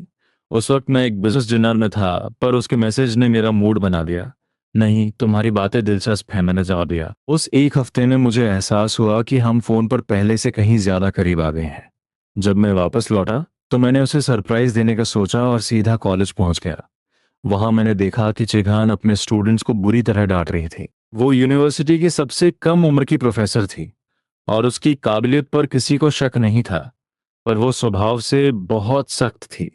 उस वक्त मैं एक बिजनेस डिनर में था, पर उसके मैसेज ने मेरा मूड बना दिया। नहीं, तुम्हारी बातें दिलचस्प है, मैंने जवाब दिया। उस एक हफ्ते में मुझे एहसास हुआ कि हम फोन पर पहले से कहीं ज्यादा करीब आ गए हैं। जब मैं वापस लौटा तो मैंने उसे सरप्राइज देने का सोचा और सीधा कॉलेज पहुंच गया। वहां मैंने देखा कि चिघान अपने स्टूडेंट्स को बुरी तरह डांट रही थी। वो यूनिवर्सिटी की सबसे कम उम्र की प्रोफेसर थी और उसकी काबिलियत पर किसी को शक नहीं था, पर वो स्वभाव से बहुत सख्त थी।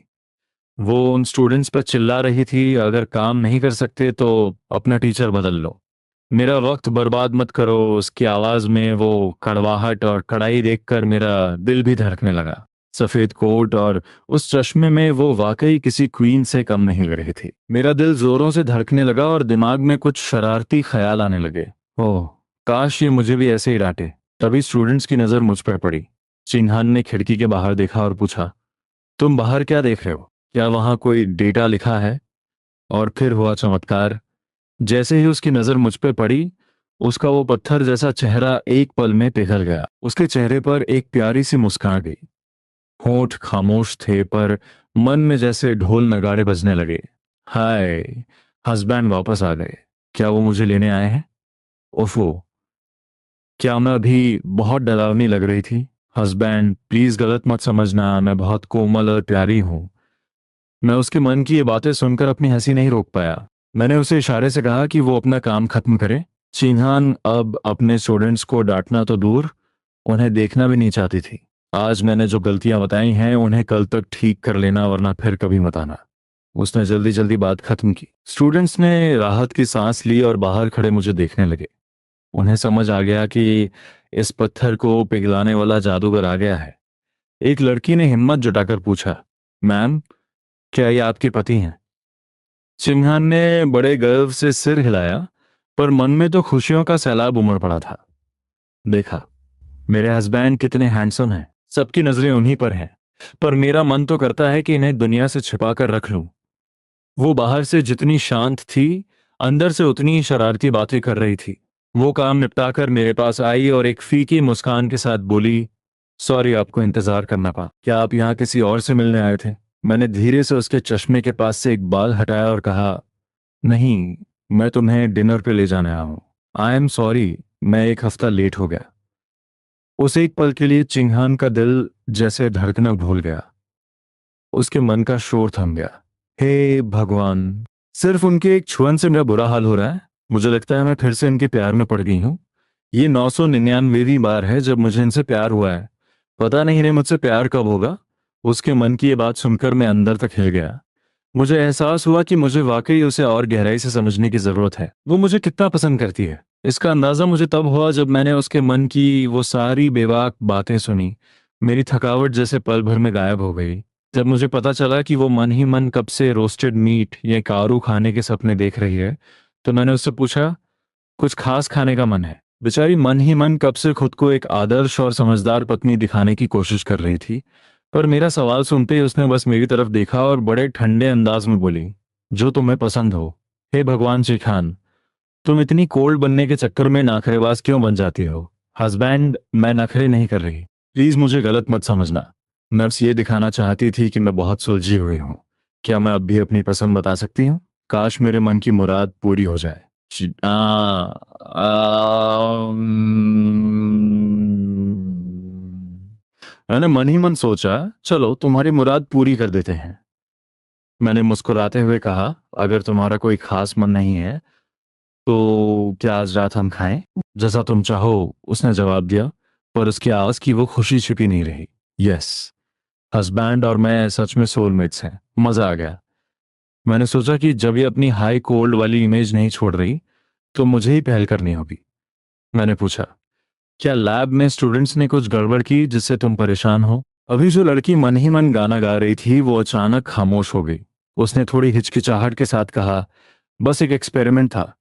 वो उन स्टूडेंट्स पर चिल्ला रही थी, अगर काम नहीं कर सकते तो अपना टीचर बदल लो, मेरा वक्त बर्बाद मत करो। उसकी आवाज में वो कड़वाहट और कड़ाई देखकर मेरा दिल भी धड़कने लगा। सफेद कोट और उस चश्मे में वो वाकई किसी क्वीन से कम नहीं लग रही थी। मेरा दिल जोरों से धड़कने लगा और दिमाग में कुछ शरारती ख्याल आने लगे। ओह, काश ये मुझे भी ऐसे ही डांटे। तभी स्टूडेंट्स की नजर मुझ पर पड़ी। चिन्हान ने खिड़की के बाहर देखा और पूछा, तुम बाहर क्या देख रहे हो? क्या वहां कोई डेटा लिखा है? और फिर हुआ चमत्कार। जैसे ही उसकी नजर मुझ पे पड़ी, उसका वो पत्थर जैसा चेहरा एक पल में पिघल गया। उसके चेहरे पर एक प्यारी सी मुस्कान गई। होंठ खामोश थे, पर मन में जैसे ढोल नगाड़े बजने लगे। हाय, हस्बैंड वापस आ गए। क्या वो मुझे लेने आए हैं? ओफो, क्या मैं अभी बहुत डरावनी लग रही थी? हस्बैंड, प्लीज गलत मत समझना, मैं बहुत कोमल और प्यारी हूँ। मैं उसके मन की ये बातें सुनकर अपनी हंसी नहीं रोक पाया। मैंने उसे इशारे से कहा कि वो अपना काम खत्म करे। चिन्हान अब अपने स्टूडेंट्स को डांटना तो दूर, उन्हें देखना भी नहीं चाहती थी। आज मैंने जो गलतियां बताई हैं उन्हें कल तक ठीक कर लेना, वरना फिर कभी मत आना। उसने जल्दी जल्दी बात खत्म की। स्टूडेंट्स ने राहत की सांस ली और बाहर खड़े मुझे देखने लगे। उन्हें समझ आ गया कि इस पत्थर को पिघलाने वाला जादूगर आ गया है। एक लड़की ने हिम्मत जुटाकर पूछा, मैम, क्या ये आपके पति हैं? सिम्हान ने बड़े गर्व से सिर हिलाया, पर मन में तो खुशियों का सैलाब उमड़ पड़ा था। देखा, मेरे हस्बैंड कितने हैंडसम हैं। सबकी नजरें उन्हीं पर हैं, पर मेरा मन तो करता है कि इन्हें दुनिया से छिपा कर रख लूं। वो बाहर से जितनी शांत थी, अंदर से उतनी ही शरारती बातें कर रही थी। वो काम निपटाकर मेरे पास आई और एक फीकी मुस्कान के साथ बोली, सॉरी आपको इंतजार करना पड़ा। क्या आप यहाँ किसी और से मिलने आए थे? मैंने धीरे से उसके चश्मे के पास से एक बाल हटाया और कहा, नहीं, मैं तुम्हें डिनर पे ले जाने आया हूँ। आई एम सॉरी, मैं एक हफ्ता लेट हो गया। उस एक पल के लिए चिंहान का दिल जैसे धड़कना भूल गया। उसके मन का शोर थम गया। हे भगवान, सिर्फ उनके एक छुअन से मेरा बुरा हाल हो रहा है। मुझे लगता है मैं फिर से इनके प्यार में पड़ गई हूँ। ये 999वीं बार है जब मुझे इनसे प्यार हुआ है। पता नहीं इन्हें मुझसे प्यार कब होगा। उसके मन की ये बात सुनकर मैं अंदर तक हिल गया। मुझे एहसास हुआ कि मुझे वाकई उसे और गहराई से समझने की जरूरत है। वो मुझे कितना पसंद करती है, इसका अंदाजा मुझे तब हुआ जब मैंने उसके मन की वो सारी बेबाक बातें सुनी। मेरी थकावट जैसे पल भर में गायब हो गई। जब मुझे पता चला कि वो मन ही मन कब से रोस्टेड मीट या कारू खाने के सपने देख रही है, तो मैंने उससे पूछा, कुछ खास खाने का मन है? बेचारी मन ही मन कब से खुद को एक आदर्श और समझदार पत्नी दिखाने की कोशिश कर रही थी, पर मेरा सवाल सुनते ही उसने बस मेरी तरफ देखा और बड़े ठंडे अंदाज में बोली, जो तुम्हें पसंद हो। हे भगवान श्री खान, तुम इतनी कोल्ड बनने के चक्कर में नाखरेबाज क्यों बन जाती हो? हस्बैंड, मैं नखरे नहीं कर रही, प्लीज मुझे गलत मत समझना। मैं बस ये दिखाना चाहती थी कि मैं बहुत सुलझी हुई हूँ। क्या मैं अब भी अपनी पसंद बता सकती हूँ? काश मेरे मन की मुराद पूरी हो जाए। मैंने मन ही मन सोचा, चलो तुम्हारी मुराद पूरी कर देते हैं। मैंने मुस्कुराते हुए कहा, अगर तुम्हारा कोई खास मन नहीं है तो क्या आज रात हम खाएं? जैसा तुम चाहो, उसने जवाब दिया, पर उसकी आवाज की वो खुशी छिपी नहीं रही। यस, हस्बैंड और मैं सच में सोलमेट्स हैं। मजा आ गया। मैंने सोचा कि जब ये अपनी हाई कोल्ड वाली इमेज नहीं छोड़ रही, तो मुझे ही पहल करनी होगी। मैंने पूछा, क्या लैब में स्टूडेंट्स ने कुछ गड़बड़ की जिससे तुम परेशान हो? अभी जो लड़की मन ही मन गाना गा रही थी वो अचानक खामोश हो गई। उसने थोड़ी हिचकिचाहट के साथ कहा, बस एक एक्सपेरिमेंट था।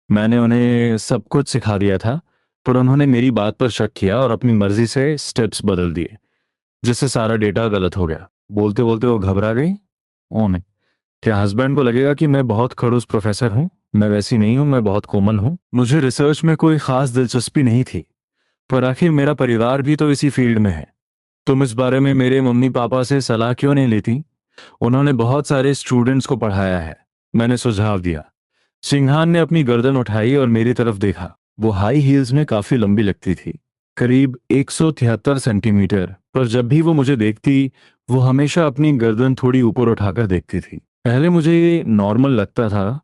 मैंने उन्हें सब कुछ सिखा दिया था, पर उन्होंने मेरी बात पर शक किया और अपनी मर्जी से स्टेप्स बदल दिए, जिससे सारा डेटा गलत हो गया। बोलते बोलते वो घबरा गई। ओ नहीं, क्या हस्बैंड को लगेगा कि मैं बहुत खड़ूस प्रोफेसर हूँ? मैं वैसी नहीं हूँ, मैं बहुत कोमल हूँ। मुझे रिसर्च में कोई खास दिलचस्पी नहीं थी, पर आखिर मेरा परिवार भी तो इसी फील्ड में है। तुम इस बारे में मेरे मम्मी पापा से सलाह क्यों नहीं लेती? उन्होंने बहुत सारे स्टूडेंट्स को पढ़ाया है, मैंने सुझाव दिया। सिंघान ने अपनी गर्दन उठाई और मेरी तरफ देखा। वो हाई हील्स में काफी लंबी लगती थी, करीब 173 सेंटीमीटर, पर जब भी वो मुझे देखती वो हमेशा अपनी गर्दन थोड़ी ऊपर उठाकर देखती थी। पहले मुझे ये नॉर्मल लगता था,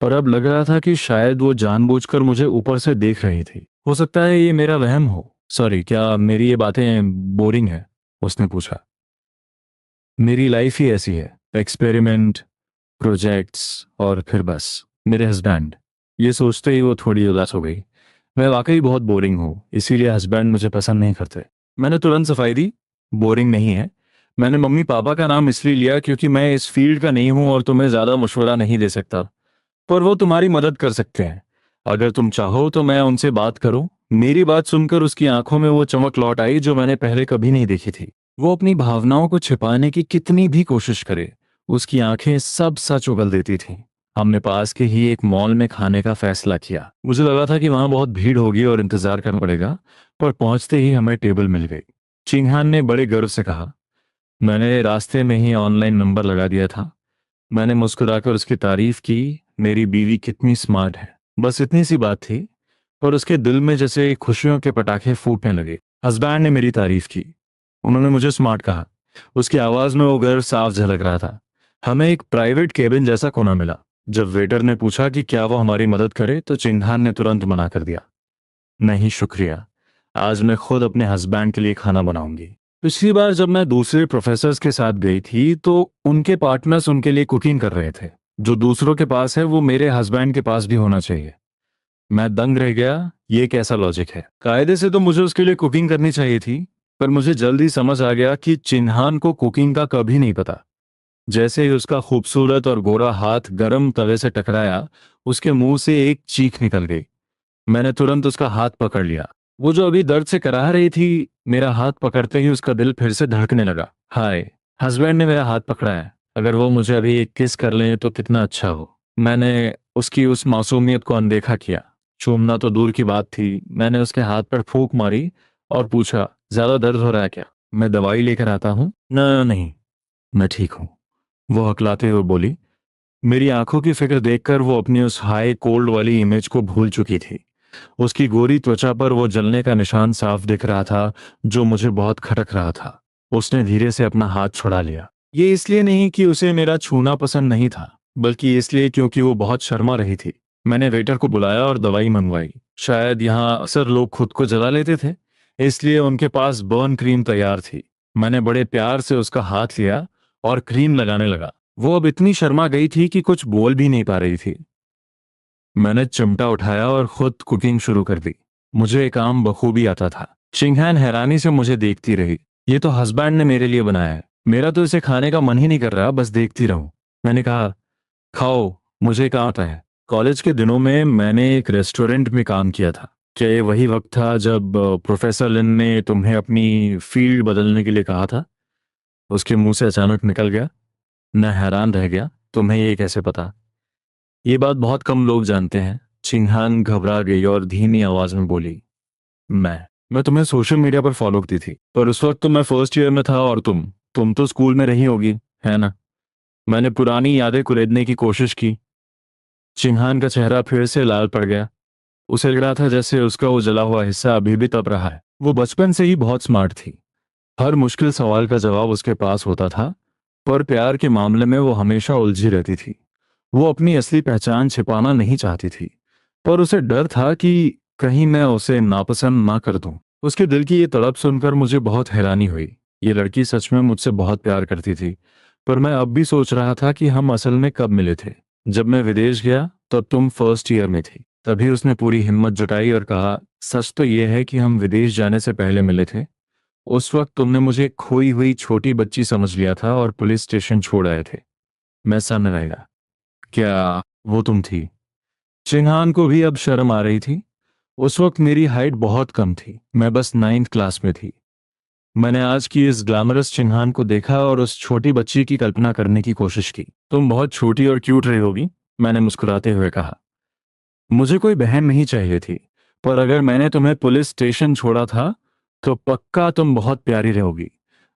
पर अब लग रहा था कि शायद वो जानबूझकर मुझे ऊपर से देख रही थी। हो सकता है ये मेरा वहम हो। सॉरी, क्या मेरी ये बातें बोरिंग है? उसने पूछा। मेरी लाइफ ही ऐसी है, एक्सपेरिमेंट, प्रोजेक्ट्स और फिर बस मेरे हस्बैंड। ये सोचते ही वो थोड़ी उदास हो गई। मैं वाकई बहुत बोरिंग हूँ, इसीलिए हस्बैंड मुझे पसंद नहीं करते। मैंने तुरंत सफाई दी, बोरिंग नहीं है। मैंने मम्मी पापा का नाम इसलिए लिया क्योंकि मैं इस फील्ड का नहीं हूँ और तुम्हें ज़्यादा मशवरा नहीं दे सकता, पर वो तुम्हारी मदद कर सकते हैं। अगर तुम चाहो तो मैं उनसे बात करूं। मेरी बात सुनकर उसकी आंखों में वो चमक लौट आई जो मैंने पहले कभी नहीं देखी थी। वो अपनी भावनाओं को छिपाने की कितनी भी कोशिश करे, उसकी आंखें सब सच उगल देती थीं। हमने पास के ही एक मॉल में खाने का फैसला किया। मुझे लगा था कि वहां बहुत भीड़ होगी और इंतजार करना पड़ेगा, पर पहुंचते ही हमें टेबल मिल गई। चिंगहान ने बड़े गर्व से कहा। मैंने रास्ते में ही ऑनलाइन नंबर लगा दिया था। मैंने मुस्कुराकर उसकी तारीफ की। मेरी बीवी कितनी स्मार्ट है, बस इतनी सी बात थी, पर उसके दिल में जैसे खुशियों के पटाखे फूटने लगे। हस्बैंड ने मेरी तारीफ की। उन्होंने मुझे स्मार्ट कहा। उसकी आवाज में वो गर्व साफ झलक रहा था। हमें एक प्राइवेट केबिन जैसा कोना मिला। जब वेटर ने पूछा कि क्या वो हमारी मदद करे तो चिन्हान ने तुरंत मना कर दिया। नहीं शुक्रिया, आज मैं खुद अपने हस्बैंड के लिए खाना बनाऊंगी। पिछली बार जब मैं दूसरे प्रोफेसर्स के साथ गई थी तो उनके पार्टनर्स उनके लिए कुकिंग कर रहे थे। जो दूसरों के पास है वो मेरे हस्बैंड के पास भी होना चाहिए। मैं दंग रह गया, ये कैसा लॉजिक है? कायदे से तो मुझे उसके लिए कुकिंग करनी चाहिए थी, पर मुझे जल्दी समझ आ गया कि चिन्हान को कुकिंग का कभी नहीं पता। जैसे ही उसका खूबसूरत और गोरा हाथ गरम तवे से टकराया, उसके मुंह से एक चीख निकल गई। मैंने तुरंत उसका हाथ पकड़ लिया। वो जो अभी दर्द से कराह रही थी, मेरा हाथ पकड़ते ही उसका दिल फिर से धड़कने लगा। हाय, हस्बैंड ने मेरा हाथ पकड़ा है। अगर वो मुझे अभी एक किस कर ले तो कितना अच्छा हो। मैंने उसकी उस मासूमियत को अनदेखा किया। चूमना तो दूर की बात थी। मैंने उसके हाथ पर फूंक मारी और पूछा, ज्यादा दर्द हो रहा है क्या? मैं दवाई लेकर आता हूँ। न नहीं, मैं ठीक हूँ, वो हकलाते हुए बोली। मेरी आंखों की फिक्र देखकर वो अपनी उस हाई कोल्ड वाली इमेज को भूल चुकी थी। उसकी गोरी त्वचा पर वो जलने का निशान साफ दिख रहा था, जो मुझे बहुत खटक रहा था। उसने धीरे से अपना हाथ छुड़ा लिया। ये इसलिए नहीं कि उसे मेरा छूना पसंद नहीं था, बल्कि इसलिए क्योंकि वो बहुत शर्मा रही थी। मैंने वेटर को बुलाया और दवाई मंगवाई। शायद यहाँ अक्सर लोग खुद को जला लेते थे, इसलिए उनके पास बर्न क्रीम तैयार थी। मैंने बड़े प्यार से उसका हाथ लिया और क्रीम लगाने लगा। वो अब इतनी शर्मा गई थी कि कुछ बोल भी नहीं पा रही थी। मैंने चिमटा उठाया और खुद कुकिंग शुरू कर दी। मुझे ये काम बखूबी आता था। चिंगहान हैरानी से मुझे देखती रही। ये तो हस्बैंड ने मेरे लिए बनाया है, मेरा तो इसे खाने का मन ही नहीं कर रहा, बस देखती रहूं। मैंने कहा, खाओ, मुझे कहाँ आता है। कॉलेज के दिनों में मैंने एक रेस्टोरेंट में काम किया था। क्या ये वही वक्त था जब प्रोफेसर लिन ने तुम्हें अपनी फील्ड बदलने के लिए कहा था? उसके मुंह से अचानक निकल गया। मैं हैरान रह गया, तुम्हें ये कैसे पता? ये बात बहुत कम लोग जानते हैं। चिंगहान घबरा गई और धीमी आवाज में बोली, मैं तुम्हें सोशल मीडिया पर फॉलो की थी, पर उस वक्त तो मैं फर्स्ट ईयर में था और तुम तो स्कूल में रही होगी, है ना? मैंने पुरानी यादें कुरेदने की कोशिश की। चिंगहान का चेहरा फिर से लाल पड़ गया। उसे लग रहा था जैसे उसका वो जला हुआ हिस्सा अभी भी तप रहा है। वो बचपन से ही बहुत स्मार्ट थी। हर मुश्किल सवाल का जवाब उसके पास होता था, पर प्यार के मामले में वो हमेशा उलझी रहती थी। वो अपनी असली पहचान छिपाना नहीं चाहती थी, पर उसे डर था कि कहीं मैं उसे नापसंद ना कर दूं। उसके दिल की ये तड़प सुनकर मुझे बहुत हैरानी हुई। ये लड़की सच में मुझसे बहुत प्यार करती थी, पर मैं अब भी सोच रहा था कि हम असल में कब मिले थे। जब मैं विदेश गया तब तुम फर्स्ट ईयर में थी। तभी उसने पूरी हिम्मत जुटाई और कहा, सच तो ये है कि हम विदेश जाने से पहले मिले थे। उस वक्त तुमने मुझे खोई हुई छोटी बच्ची समझ लिया था और पुलिस स्टेशन छोड़ आए थे। मैं सन रहेगा। क्या वो तुम थी? चिन्हान को भी अब शर्म आ रही थी। उस वक्त मेरी हाइट बहुत कम थी, मैं बस 9th क्लास में थी। मैंने आज की इस ग्लैमरस चिन्हान को देखा और उस छोटी बच्ची की कल्पना करने की कोशिश की। तुम बहुत छोटी और क्यूट रही होगी, मैंने मुस्कुराते हुए कहा। मुझे कोई बहन नहीं चाहिए थी, पर अगर मैंने तुम्हें पुलिस स्टेशन छोड़ा था तो पक्का तुम बहुत प्यारी रहोगी,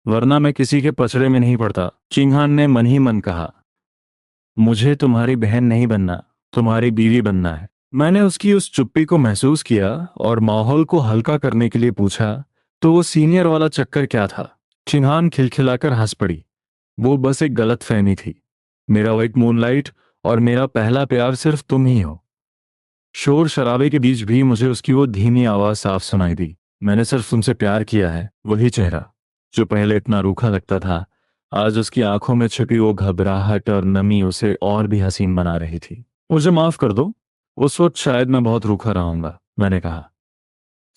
वरना मैं किसी के पचड़े में नहीं पड़ता। चिंगहान ने मन ही मन कहा। मुझे तुम्हारी बहन नहीं बनना, तुम्हारी बीवी बनना है। मैंने उसकी उस चुप्पी को महसूस किया और माहौल को हल्का करने के लिए पूछा, तो वो सीनियर वाला चक्कर क्या था? चिंगहान खिलखिलाकर हंस पड़ी। वो बस एक गलत फहमी थी। मेरा वाइट मूनलाइट और मेरा पहला प्यार सिर्फ तुम ही हो। शोर शराबे के बीच भी मुझे उसकी वो धीमी आवाज साफ सुनाई दी। मैंने सिर्फ तुमसे प्यार किया है। वही चेहरा जो पहले इतना रूखा लगता था, आज उसकी आंखों में छिपी वो घबराहट और नमी उसे और भी हसीन बना रही थी। मुझे माफ कर दो, उस वक्त शायद मैं बहुत रूखा रहूंगा, मैंने कहा।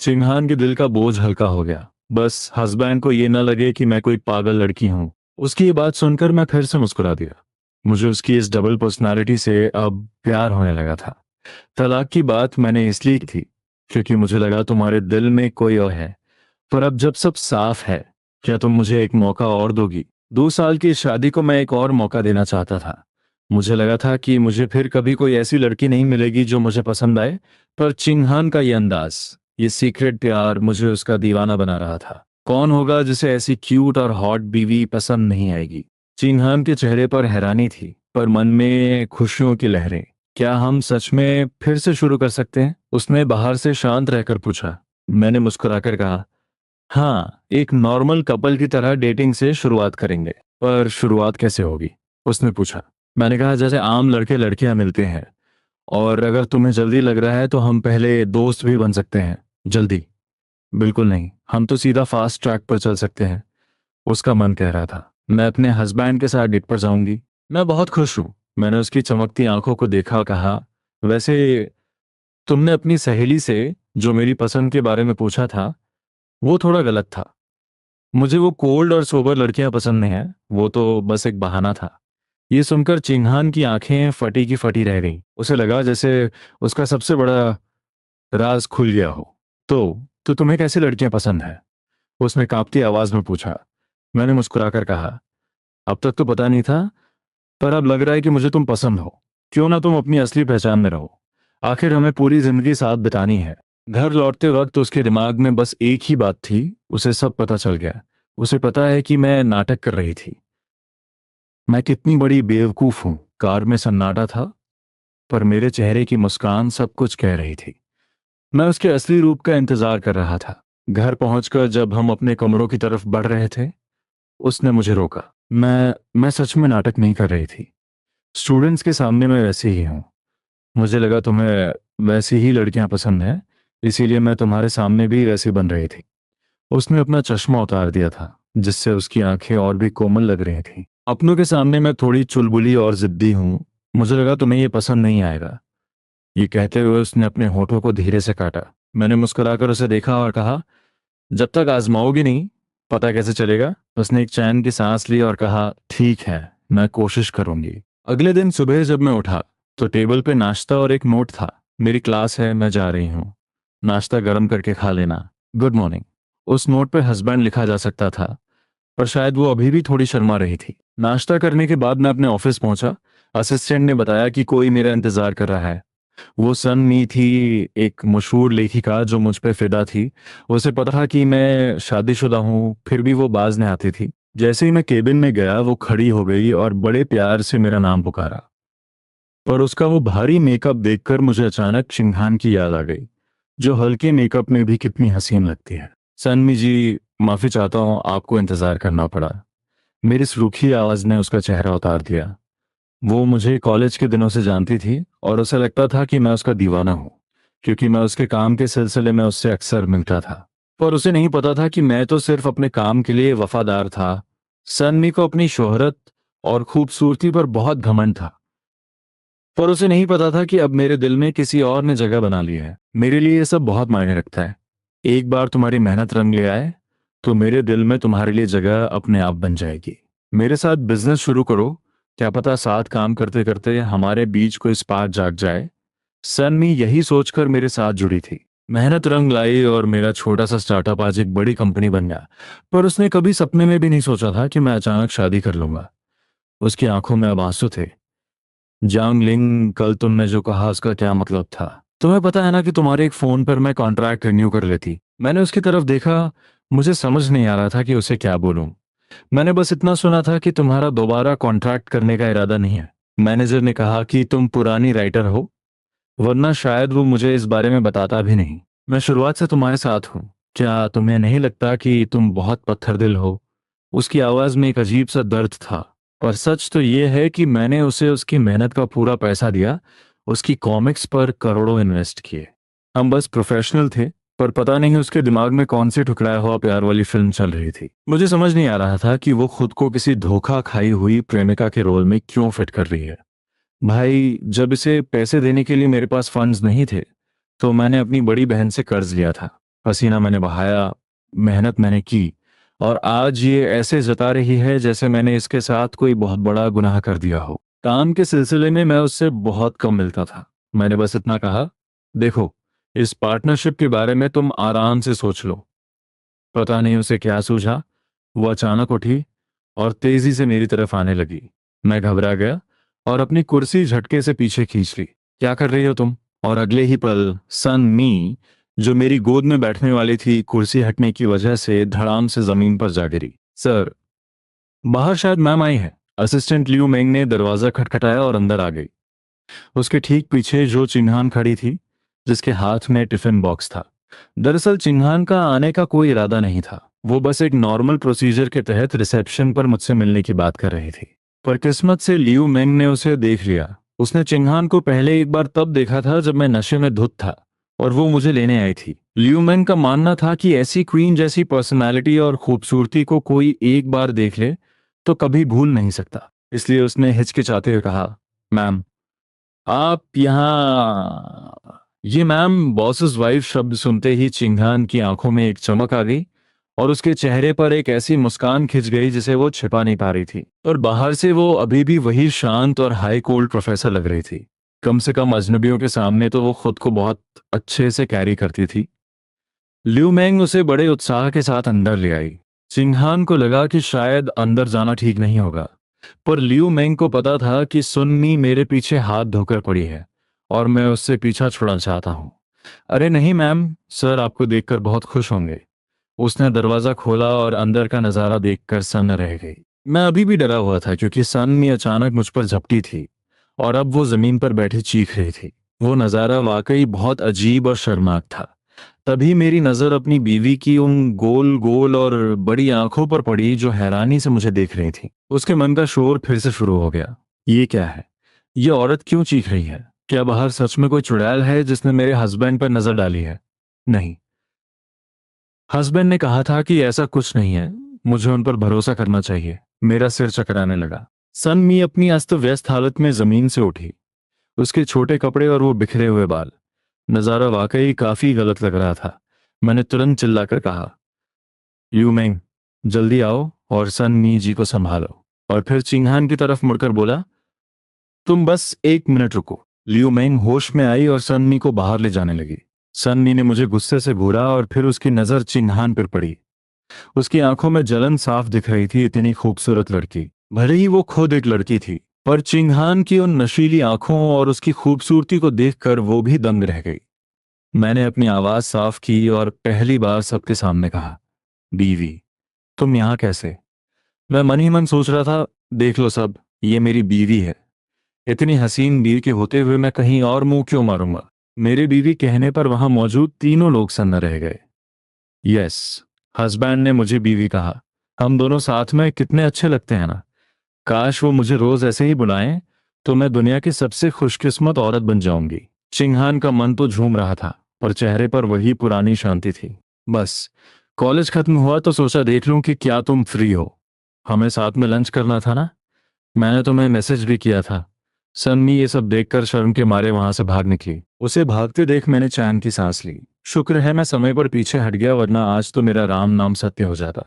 सिंघान के दिल का बोझ हल्का हो गया। बस हस्बैंड को ये न लगे कि मैं कोई पागल लड़की हूं। उसकी ये बात सुनकर मैं फिर से मुस्कुरा दिया। मुझे उसकी इस डबल पर्सनालिटी से अब प्यार होने लगा था। तलाक की बात मैंने इसलिए की थी क्योंकि मुझे लगा तुम्हारे दिल में कोई और है। पर अब जब सब साफ है, क्या तुम मुझे एक मौका और दोगी? 2 साल की इस शादी को मैं एक और मौका देना चाहता था। मुझे लगा था कि मुझे फिर कभी कोई ऐसी लड़की नहीं मिलेगी जो मुझे पसंद आए, पर चिंगहान का ये अंदाज, ये सीक्रेट प्यार मुझे उसका दीवाना बना रहा था। कौन होगा जिसे ऐसी क्यूट और हॉट बीवी पसंद नहीं आएगी? चिंगहान के चेहरे पर हैरानी थी, पर मन में खुशियों की लहरें। क्या हम सच में फिर से शुरू कर सकते हैं? उसने बाहर से शांत रहकर पूछा। मैंने मुस्कुराकर कहा, हाँ, एक नॉर्मल कपल की तरह डेटिंग से शुरुआत करेंगे। पर शुरुआत कैसे होगी? उसने पूछा। मैंने कहा, जैसे आम लड़के लड़कियां मिलते हैं। और अगर तुम्हें जल्दी लग रहा है तो हम पहले दोस्त भी बन सकते हैं। जल्दी? बिल्कुल नहीं, हम तो सीधा फास्ट ट्रैक पर चल सकते हैं। उसका मन कह रहा था, मैं अपने हस्बैंड के साथ डेट पर जाऊंगी। मैं बहुत खुश हूं। मैंने उसकी चमकती आंखों को देखा और कहा, वैसे तुमने अपनी सहेली से जो मेरी पसंद के बारे में पूछा था, वो थोड़ा गलत था। मुझे वो कोल्ड और सोबर लड़कियां पसंद नहीं है, वो तो बस एक बहाना था। ये सुनकर चिंगहान की आंखें फटी की फटी रह गईं। उसे लगा जैसे उसका सबसे बड़ा राज खुल गया हो। तो तुम्हें कैसी लड़कियां पसंद है? उसने कांपती आवाज में पूछा। मैंने मुस्कुराकर कहा, अब तक तो पता नहीं था, पर अब लग रहा है कि मुझे तुम पसंद हो। क्यों ना तुम अपनी असली पहचान में रहो। आखिर हमें पूरी जिंदगी साथ बितानी है। घर लौटते वक्त उसके दिमाग में बस एक ही बात थी, उसे सब पता चल गया। उसे पता है कि मैं नाटक कर रही थी। मैं कितनी बड़ी बेवकूफ हूं। कार में सन्नाटा था, पर मेरे चेहरे की मुस्कान सब कुछ कह रही थी। मैं उसके असली रूप का इंतजार कर रहा था। घर पहुंचकर जब हम अपने कमरों की तरफ बढ़ रहे थे, उसने मुझे रोका। मैं सच में नाटक नहीं कर रही थी। स्टूडेंट्स के सामने मैं वैसे ही हूँ। मुझे लगा तुम्हें वैसी ही लड़कियां पसंद हैं, इसीलिए मैं तुम्हारे सामने भी वैसी बन रही थी। उसने अपना चश्मा उतार दिया था, जिससे उसकी आंखें और भी कोमल लग रही थी। अपनों के सामने मैं थोड़ी चुलबुली और जिद्दी हूँ। मुझे लगा तुम्हें ये पसंद नहीं आएगा। ये कहते हुए उसने अपने होठों को धीरे से काटा। मैंने मुस्कुराकर उसे देखा और कहा, जब तक आजमाओगी नहीं, पता कैसे चलेगा? उसने एक चैन की सांस ली और कहा, ठीक है, मैं कोशिश करूंगी। अगले दिन सुबह जब मैं उठा तो टेबल पे नाश्ता और एक नोट था। मेरी क्लास है, मैं जा रही हूँ। नाश्ता गर्म करके खा लेना। Good morning. उस नोट पे हस्बैंड लिखा जा सकता था, पर शायद वो अभी भी थोड़ी शर्मा रही थी। नाश्ता करने के बाद मैं अपने ऑफिस पहुंचा। असिस्टेंट ने बताया कि कोई मेरा इंतजार कर रहा है। वो सन मी थी, एक मशहूर लेखिका जो मुझ पे फिदा थी। उसे पता था कि मैं शादीशुदा हूँ, फिर भी वो बाज नहीं आती थी। जैसे ही मैं केबिन में गया, वो खड़ी हो गई और बड़े प्यार से मेरा नाम पुकारा। पर उसका वो भारी मेकअप देखकर मुझे अचानक चिंघान की याद आ गई, जो हल्के मेकअप में भी कितनी हसीन लगती है। सनमी जी, माफी चाहता हूँ, आपको इंतजार करना पड़ा। मेरी इस रूखी आवाज ने उसका चेहरा उतार दिया। वो मुझे कॉलेज के दिनों से जानती थी और उसे लगता था कि मैं उसका दीवाना हूँ, क्योंकि मैं उसके काम के सिलसिले में उससे अक्सर मिलता था। पर उसे नहीं पता था कि मैं तो सिर्फ अपने काम के लिए वफादार था। सन्मी को अपनी शोहरत और खूबसूरती पर बहुत घमंड था, पर उसे नहीं पता था कि अब मेरे दिल में किसी और ने जगह बना ली है। मेरे लिए ये सब बहुत मायने रखता है। एक बार तुम्हारी मेहनत रंग ले आए तो मेरे दिल में तुम्हारे लिए जगह अपने आप बन जाएगी। मेरे साथ बिजनेस शुरू करो, क्या पता साथ काम करते करते हमारे बीच कोई स्पार्क जाग जाए। सन्मी यही सोचकर मेरे साथ जुड़ी थी। मेहनत रंग लाई और मेरा छोटा सा स्टार्टअप आज एक बड़ी कंपनी बन गया। पर उसने कभी सपने में भी नहीं सोचा था कि मैं अचानक शादी कर लूंगा। उसकी आंखों में अब आंसू थे। जांग लिंग, कल तुमने जो कहा उसका क्या मतलब था? तुम्हें पता है ना कि तुम्हारे एक फ़ोन पर मैं कॉन्ट्रैक्ट रिन्यू कर लेती। मैंने उसकी तरफ देखा। मुझे समझ नहीं आ रहा था कि उसे क्या बोलूं। मैंने बस इतना सुना था कि तुम्हारा दोबारा कॉन्ट्रैक्ट करने का इरादा नहीं है। मैनेजर ने कहा कि तुम पुरानी राइटर हो, वरना शायद वो मुझे इस बारे में बताता भी नहीं। मैं शुरुआत से तुम्हारे साथ हूँ। क्या तुम्हें नहीं लगता कि तुम बहुत पत्थर दिल हो? उसकी आवाज में एक अजीब सा दर्द था। और सच तो ये है कि मैंने उसे उसकी मेहनत का पूरा पैसा दिया, उसकी कॉमिक्स पर करोड़ों इन्वेस्ट किए। हम बस प्रोफेशनल थे, पर पता नहीं उसके दिमाग में कौन सी ठुकराया हुआ प्यार वाली फिल्म चल रही थी। मुझे समझ नहीं आ रहा था कि वो खुद को किसी धोखा खाई हुई प्रेमिका के रोल में क्यों फिट कर रही है। भाई, जब इसे पैसे देने के लिए मेरे पास फंड्स नहीं थे, तो मैंने अपनी बड़ी बहन से कर्ज लिया था। पसीना मैंने बहाया, मेहनत मैंने की, और आज ये ऐसे जता रही है जैसे मैंने इसके साथ कोई बहुत बड़ा गुनाह कर दिया हो। काम के सिलसिले में मैं उससे बहुत कम मिलता था। मैंने बस इतना कहा, देखो, इस पार्टनरशिप के बारे में तुम आराम से सोच लो। पता नहीं उसे क्या सूझा, वो अचानक उठी और तेजी से मेरी तरफ आने लगी। मैं घबरा गया और अपनी कुर्सी झटके से पीछे खींच ली। क्या कर रही हो तुम? और अगले ही पल सन मी, जो मेरी गोद में बैठने वाली थी, कुर्सी हटने की वजह से धड़ाम से जमीन पर जा गिरी। सर, बाहर शायद मैम आई है। असिस्टेंट लियू मेंग ने दरवाजा खटखटाया और अंदर आ गई। उसके ठीक पीछे जो चिन्हान खड़ी थी, जिसके हाथ में टिफिन बॉक्स था। दरअसल चिन्हान का आने का कोई इरादा नहीं था। वो बस एक नॉर्मल प्रोसीजर के तहत रिसेप्शन पर मुझसे मिलने की बात कर रही थी। पर किस्मत से लियू मेंग ने उसे देख लिया। उसने चिन्हान को पहले एक बार तब देखा था जब मैं नशे में धुत था, और वो मुझे लेने आई थी। लियू मेंग का मानना था कि ऐसी क्वीन जैसी पर्सनालिटी और खूबसूरती को कोई एक बार देख ले तो कभी भूल नहीं सकता। इसलिए उसने हिचकिचाते हुए कहा, मैम, आप यहाँ। ये मैम बॉस's वाइफ शब्द सुनते ही चिंघान की आंखों में एक चमक आ गई, और उसके चेहरे पर एक ऐसी मुस्कान खिंच गई जिसे वो छिपा नहीं पा रही थी। और बाहर से वो अभी भी वही शांत और हाई कोल्ड प्रोफेसर लग रही थी। कम से कम अजनबियों के सामने तो वो खुद को बहुत अच्छे से कैरी करती थी। लिू मैंग उसे बड़े उत्साह के साथ अंदर ले आई। चिंघान को लगा कि शायद अंदर जाना ठीक नहीं होगा, पर लियू मेंग को पता था कि सुन्नी मेरे पीछे हाथ धोकर पड़ी है और मैं उससे पीछा छुड़ाना चाहता हूँ। अरे नहीं मैम, सर आपको देखकर बहुत खुश होंगे। उसने दरवाजा खोला और अंदर का नजारा देखकर सन्न रह गई। मैं अभी भी डरा हुआ था क्योंकि सन्नी अचानक मुझ पर झपटी थी, और अब वो जमीन पर बैठी चीख रही थी। वो नजारा वाकई बहुत अजीब और शर्मनाक था। तभी मेरी नजर अपनी बीवी की उन गोल गोल और बड़ी आंखों पर पड़ी जो हैरानी से मुझे देख रही थी। उसके मन का शोर फिर से शुरू हो गया। ये क्या है? ये औरत क्यों चीख रही है? क्या बाहर सच में कोई चुड़ैल है जिसने मेरे हस्बैंड पर नजर डाली है? नहीं, हस्बैंड ने कहा था कि ऐसा कुछ नहीं है। मुझे उन पर भरोसा करना चाहिए। मेरा सिर चकराने लगा। सनमी अपनी अस्त व्यस्त हालत में जमीन से उठी। उसके छोटे कपड़े और वो बिखरे हुए बाल, नजारा वाकई काफी गलत लग रहा था। मैंने तुरंत चिल्लाकर कहा, यू मेंग, जल्दी आओ और सन मी जी को संभालो। और फिर चिंगहान की तरफ मुड़कर बोला, तुम बस एक मिनट रुको। लियू मेंग होश में आई और सन्नी को बाहर ले जाने लगी। सन्नी ने मुझे गुस्से से घूरा और फिर उसकी नजर चिन्हान पर पड़ी। उसकी आंखों में जलन साफ दिख रही थी। इतनी खूबसूरत लड़की, भले ही वो खुद एक लड़की थी, पर चिंगहान की उन नशीली आंखों और उसकी खूबसूरती को देखकर वो भी दंग रह गई। मैंने अपनी आवाज साफ की और पहली बार सबके सामने कहा, बीवी, तुम यहां कैसे? मैं मन ही मन सोच रहा था, देख लो सब, ये मेरी बीवी है। इतनी हसीन बीवी के होते हुए मैं कहीं और मुंह क्यों मारूंगा? मेरे बीवी कहने पर वहां मौजूद तीनों लोग सन्न रह गए। यस, हस्बैंड ने मुझे बीवी कहा। हम दोनों साथ में कितने अच्छे लगते हैं ना। काश वो मुझे रोज ऐसे ही बुलाएं, तो मैं दुनिया की सबसे खुशकिस्मत औरत बन जाऊंगी। चिंगहान का मन तो झूम रहा था, पर चेहरे पर वही पुरानी शांति थी। बस कॉलेज खत्म हुआ तो सोचा देख लूं कि क्या तुम फ्री हो। हमें साथ में लंच करना था ना। मैंने तुम्हें मैसेज भी किया था। सन्नी ये सब देखकर शर्म के मारे वहां से भाग निकली। उसे भागते देख मैंने चैन की सांस ली। शुक्र है मैं समय पर पीछे हट गया, वरना आज तो मेरा राम नाम सत्य हो जाता।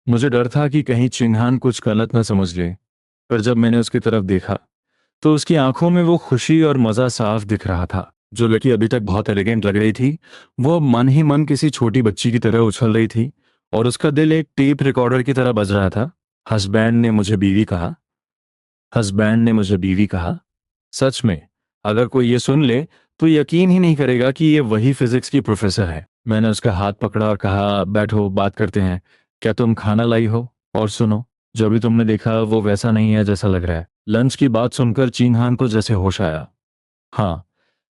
मुझे डर था कि कहीं चिन्हान कुछ गलत न समझ ले, पर जब मैंने उसकी तरफ देखा तो उसकी आंखों में वो खुशी और मजा साफ दिख रहा था। जो लड़की अभी तक बहुत एलिगेंट लग रही थी, वो अब मन ही मन किसी छोटी बच्ची की तरह उछल रही थी, और उसका दिल एक टेप रिकॉर्डर की तरह बज रहा था। हस्बैंड ने मुझे बीवी कहा। हस्बैंड ने मुझे बीवी कहा। सच में, अगर कोई ये सुन ले तो यकीन ही नहीं करेगा कि ये वही फिजिक्स की प्रोफेसर है। मैंने उसका हाथ पकड़ा और कहा, बैठो, बात करते हैं। क्या तुम खाना लाई हो? और सुनो, जो भी तुमने देखा वो वैसा नहीं है जैसा लग रहा है। लंच की बात सुनकर चिंगहान को जैसे होश आया। हाँ,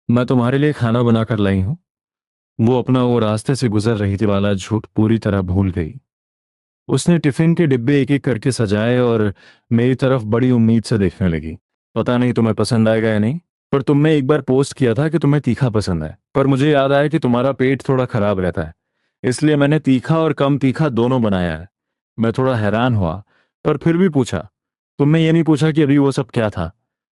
मैं तुम्हारे लिए खाना बनाकर लाई हूँ। वो अपना वो रास्ते से गुजर रही थी वाला झूठ पूरी तरह भूल गई। उसने टिफिन के डिब्बे एक एक करके सजाए और मेरी तरफ बड़ी उम्मीद से देखने लगी। पता नहीं तुम्हें पसंद आएगा या नहीं, पर तुमने एक बार पोस्ट किया था कि तुम्हें तीखा पसंद है, पर मुझे याद आया कि तुम्हारा पेट थोड़ा खराब रहता है, इसलिए मैंने तीखा और कम तीखा दोनों बनाया है। मैं थोड़ा हैरान हुआ, पर फिर भी पूछा, तुमने ये नहीं पूछा कि अभी वो सब क्या था?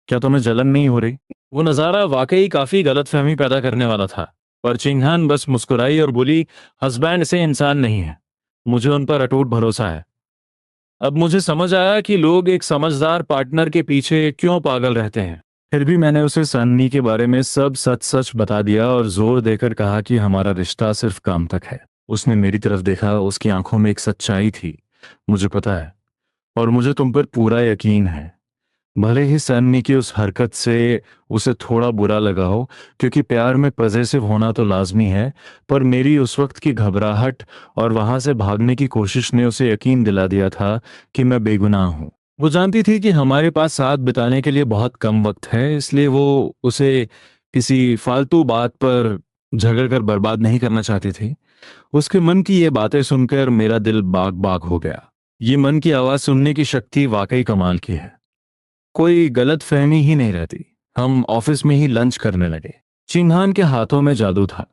क्या तुम्हें जलन नहीं हो रही? वो नज़ारा वाकई काफी गलतफहमी पैदा करने वाला था, पर चिंगहान बस मुस्कुराई और बोली, हस्बैंड से इंसान नहीं है, मुझे उन पर अटूट भरोसा है। अब मुझे समझ आया कि लोग एक समझदार पार्टनर के पीछे क्यों पागल रहते हैं। फिर भी मैंने उसे सन्नी के बारे में सब सच सच बता दिया और जोर देकर कहा कि हमारा रिश्ता सिर्फ काम तक है। उसने मेरी तरफ देखा, उसकी आंखों में एक सच्चाई थी। मुझे पता है, और मुझे तुम पर पूरा यकीन है। भले ही सन्नी की उस हरकत से उसे थोड़ा बुरा लगा हो, क्योंकि प्यार में पॉजेसिव होना तो लाजमी है, पर मेरी उस वक्त की घबराहट और वहां से भागने की कोशिश ने उसे यकीन दिला दिया था कि मैं बेगुनाह हूं। वो जानती थी कि हमारे पास साथ बिताने के लिए बहुत कम वक्त है, इसलिए वो उसे किसी फालतू बात पर झगड़ कर बर्बाद नहीं करना चाहती थी। उसके मन की ये बातें सुनकर मेरा दिल बाग बाग हो गया। ये मन की आवाज सुनने की शक्ति वाकई कमाल की है। कोई गलत फहमी ही नहीं रहती। हम ऑफिस में ही लंच करने लगे। चिन्हान के हाथों में जादू था।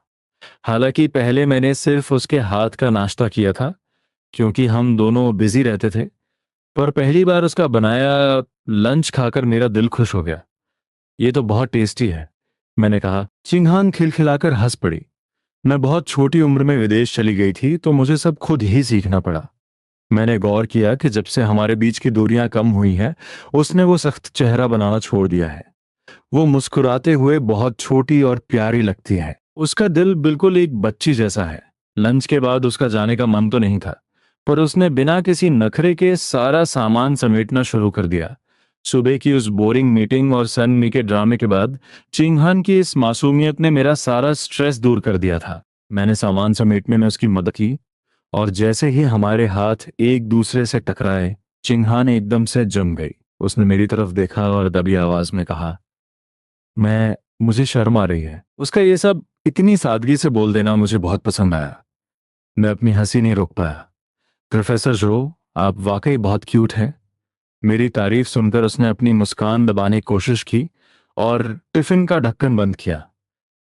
हालांकि पहले मैंने सिर्फ उसके हाथ का नाश्ता किया था, क्योंकि हम दोनों बिजी रहते थे, पर पहली बार उसका बनाया लंच खाकर मेरा दिल खुश हो गया। ये तो बहुत टेस्टी है, मैंने कहा। चिन्हान खिलखिलाकर हंस पड़ी। मैं बहुत छोटी उम्र में विदेश चली गई थी, तो मुझे सब खुद ही सीखना पड़ा। मैंने गौर किया कि जब से हमारे बीच की दूरियां कम हुई हैं, उसने वो सख्त चेहरा बनाना छोड़ दिया है। वो मुस्कुराते हुए बहुत छोटी और प्यारी लगती है। उसका दिल बिल्कुल एक बच्ची जैसा है। लंच के बाद उसका जाने का मन तो नहीं था, पर उसने बिना किसी नखरे के सारा सामान समेटना शुरू कर दिया। सुबह की उस बोरिंग मीटिंग और सन मी के ड्रामे के बाद चिंगहन की इस मासूमियत ने मेरा सारा स्ट्रेस दूर कर दिया था। मैंने सामान समेटने में उसकी मदद की, और जैसे ही हमारे हाथ एक दूसरे से टकराए, चिंगहान एकदम से जम गई। उसने मेरी तरफ देखा और दबी आवाज में कहा, मुझे शर्म आ रही है। उसका ये सब इतनी सादगी से बोल देना मुझे बहुत पसंद आया। मैं अपनी हंसी नहीं रोक पाया। प्रोफेसर जो, आप वाकई बहुत क्यूट हैं। मेरी तारीफ सुनकर उसने अपनी मुस्कान दबाने की कोशिश की और टिफिन का ढक्कन बंद किया।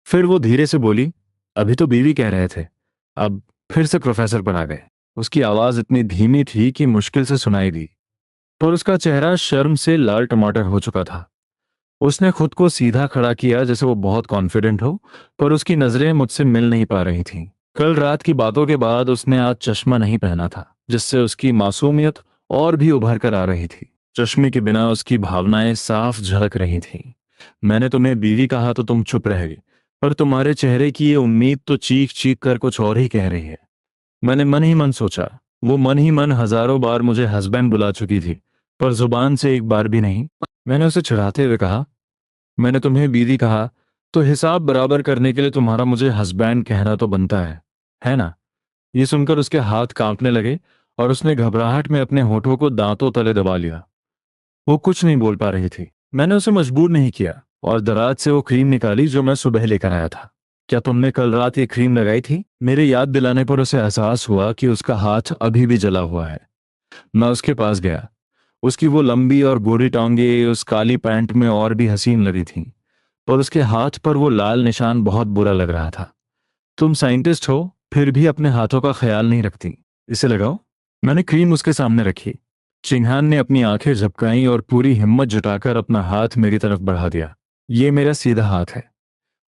फिर वो धीरे से बोली, अभी तो बीवी कह रहे थे, अब फिर से प्रोफेसर पर आ गए। उसकी आवाज इतनी धीमी थी कि मुश्किल से सुनाई दी, पर उसका चेहरा शर्म से लाल टमाटर हो चुका था। उसने खुद को सीधा खड़ा किया जैसे वो बहुत कॉन्फिडेंट हो, पर उसकी नजरें मुझसे मिल नहीं पा रही थीं। कल रात की बातों के बाद उसने आज चश्मा नहीं पहना था, जिससे उसकी मासूमियत और भी उभर कर आ रही थी। चश्मे के बिना उसकी भावनाएं साफ झलक रही थीं। मैंने तुम्हें बीवी कहा तो तुम चुप रह गई, पर तुम्हारे चेहरे की ये उम्मीद तो चीख चीख कर कुछ और ही कह रही है। मैंने मन ही मन सोचा। वो मन ही मन हजारों बार मुझे हस्बैंड बुला चुकी थी, पर जुबान से एक बार भी नहीं। मैंने उसे चिढ़ाते हुए कहा, मैंने तुम्हें बीवी कहा, तो हिसाब बराबर करने के लिए तुम्हारा मुझे हस्बैंड कहना तो बनता है ना? ये सुनकर उसके हाथ कांपने लगे और उसने घबराहट में अपने होठों को दांतों तले दबा लिया। वो कुछ नहीं बोल पा रही थी। मैंने उसे मजबूर नहीं किया और दराज से वो क्रीम निकाली जो मैं सुबह लेकर आया था। क्या तुमने कल रात ये क्रीम लगाई थी? मेरे याद दिलाने पर उसे एहसास हुआ कि उसका हाथ अभी भी जला हुआ है। मैं उसके पास गया। उसकी वो लंबी और गोरी टांगे उस काली पैंट में और भी हसीन लगी थीं, पर उसके हाथ पर वो लाल निशान बहुत बुरा लग रहा था। तुम साइंटिस्ट हो, फिर भी अपने हाथों का ख्याल नहीं रखती। इसे लगाओ। मैंने क्रीम उसके सामने रखी। चिंगहान ने अपनी आंखें झपकाईं और पूरी हिम्मत जुटाकर अपना हाथ मेरी तरफ बढ़ा दिया। ये मेरा सीधा हाथ है,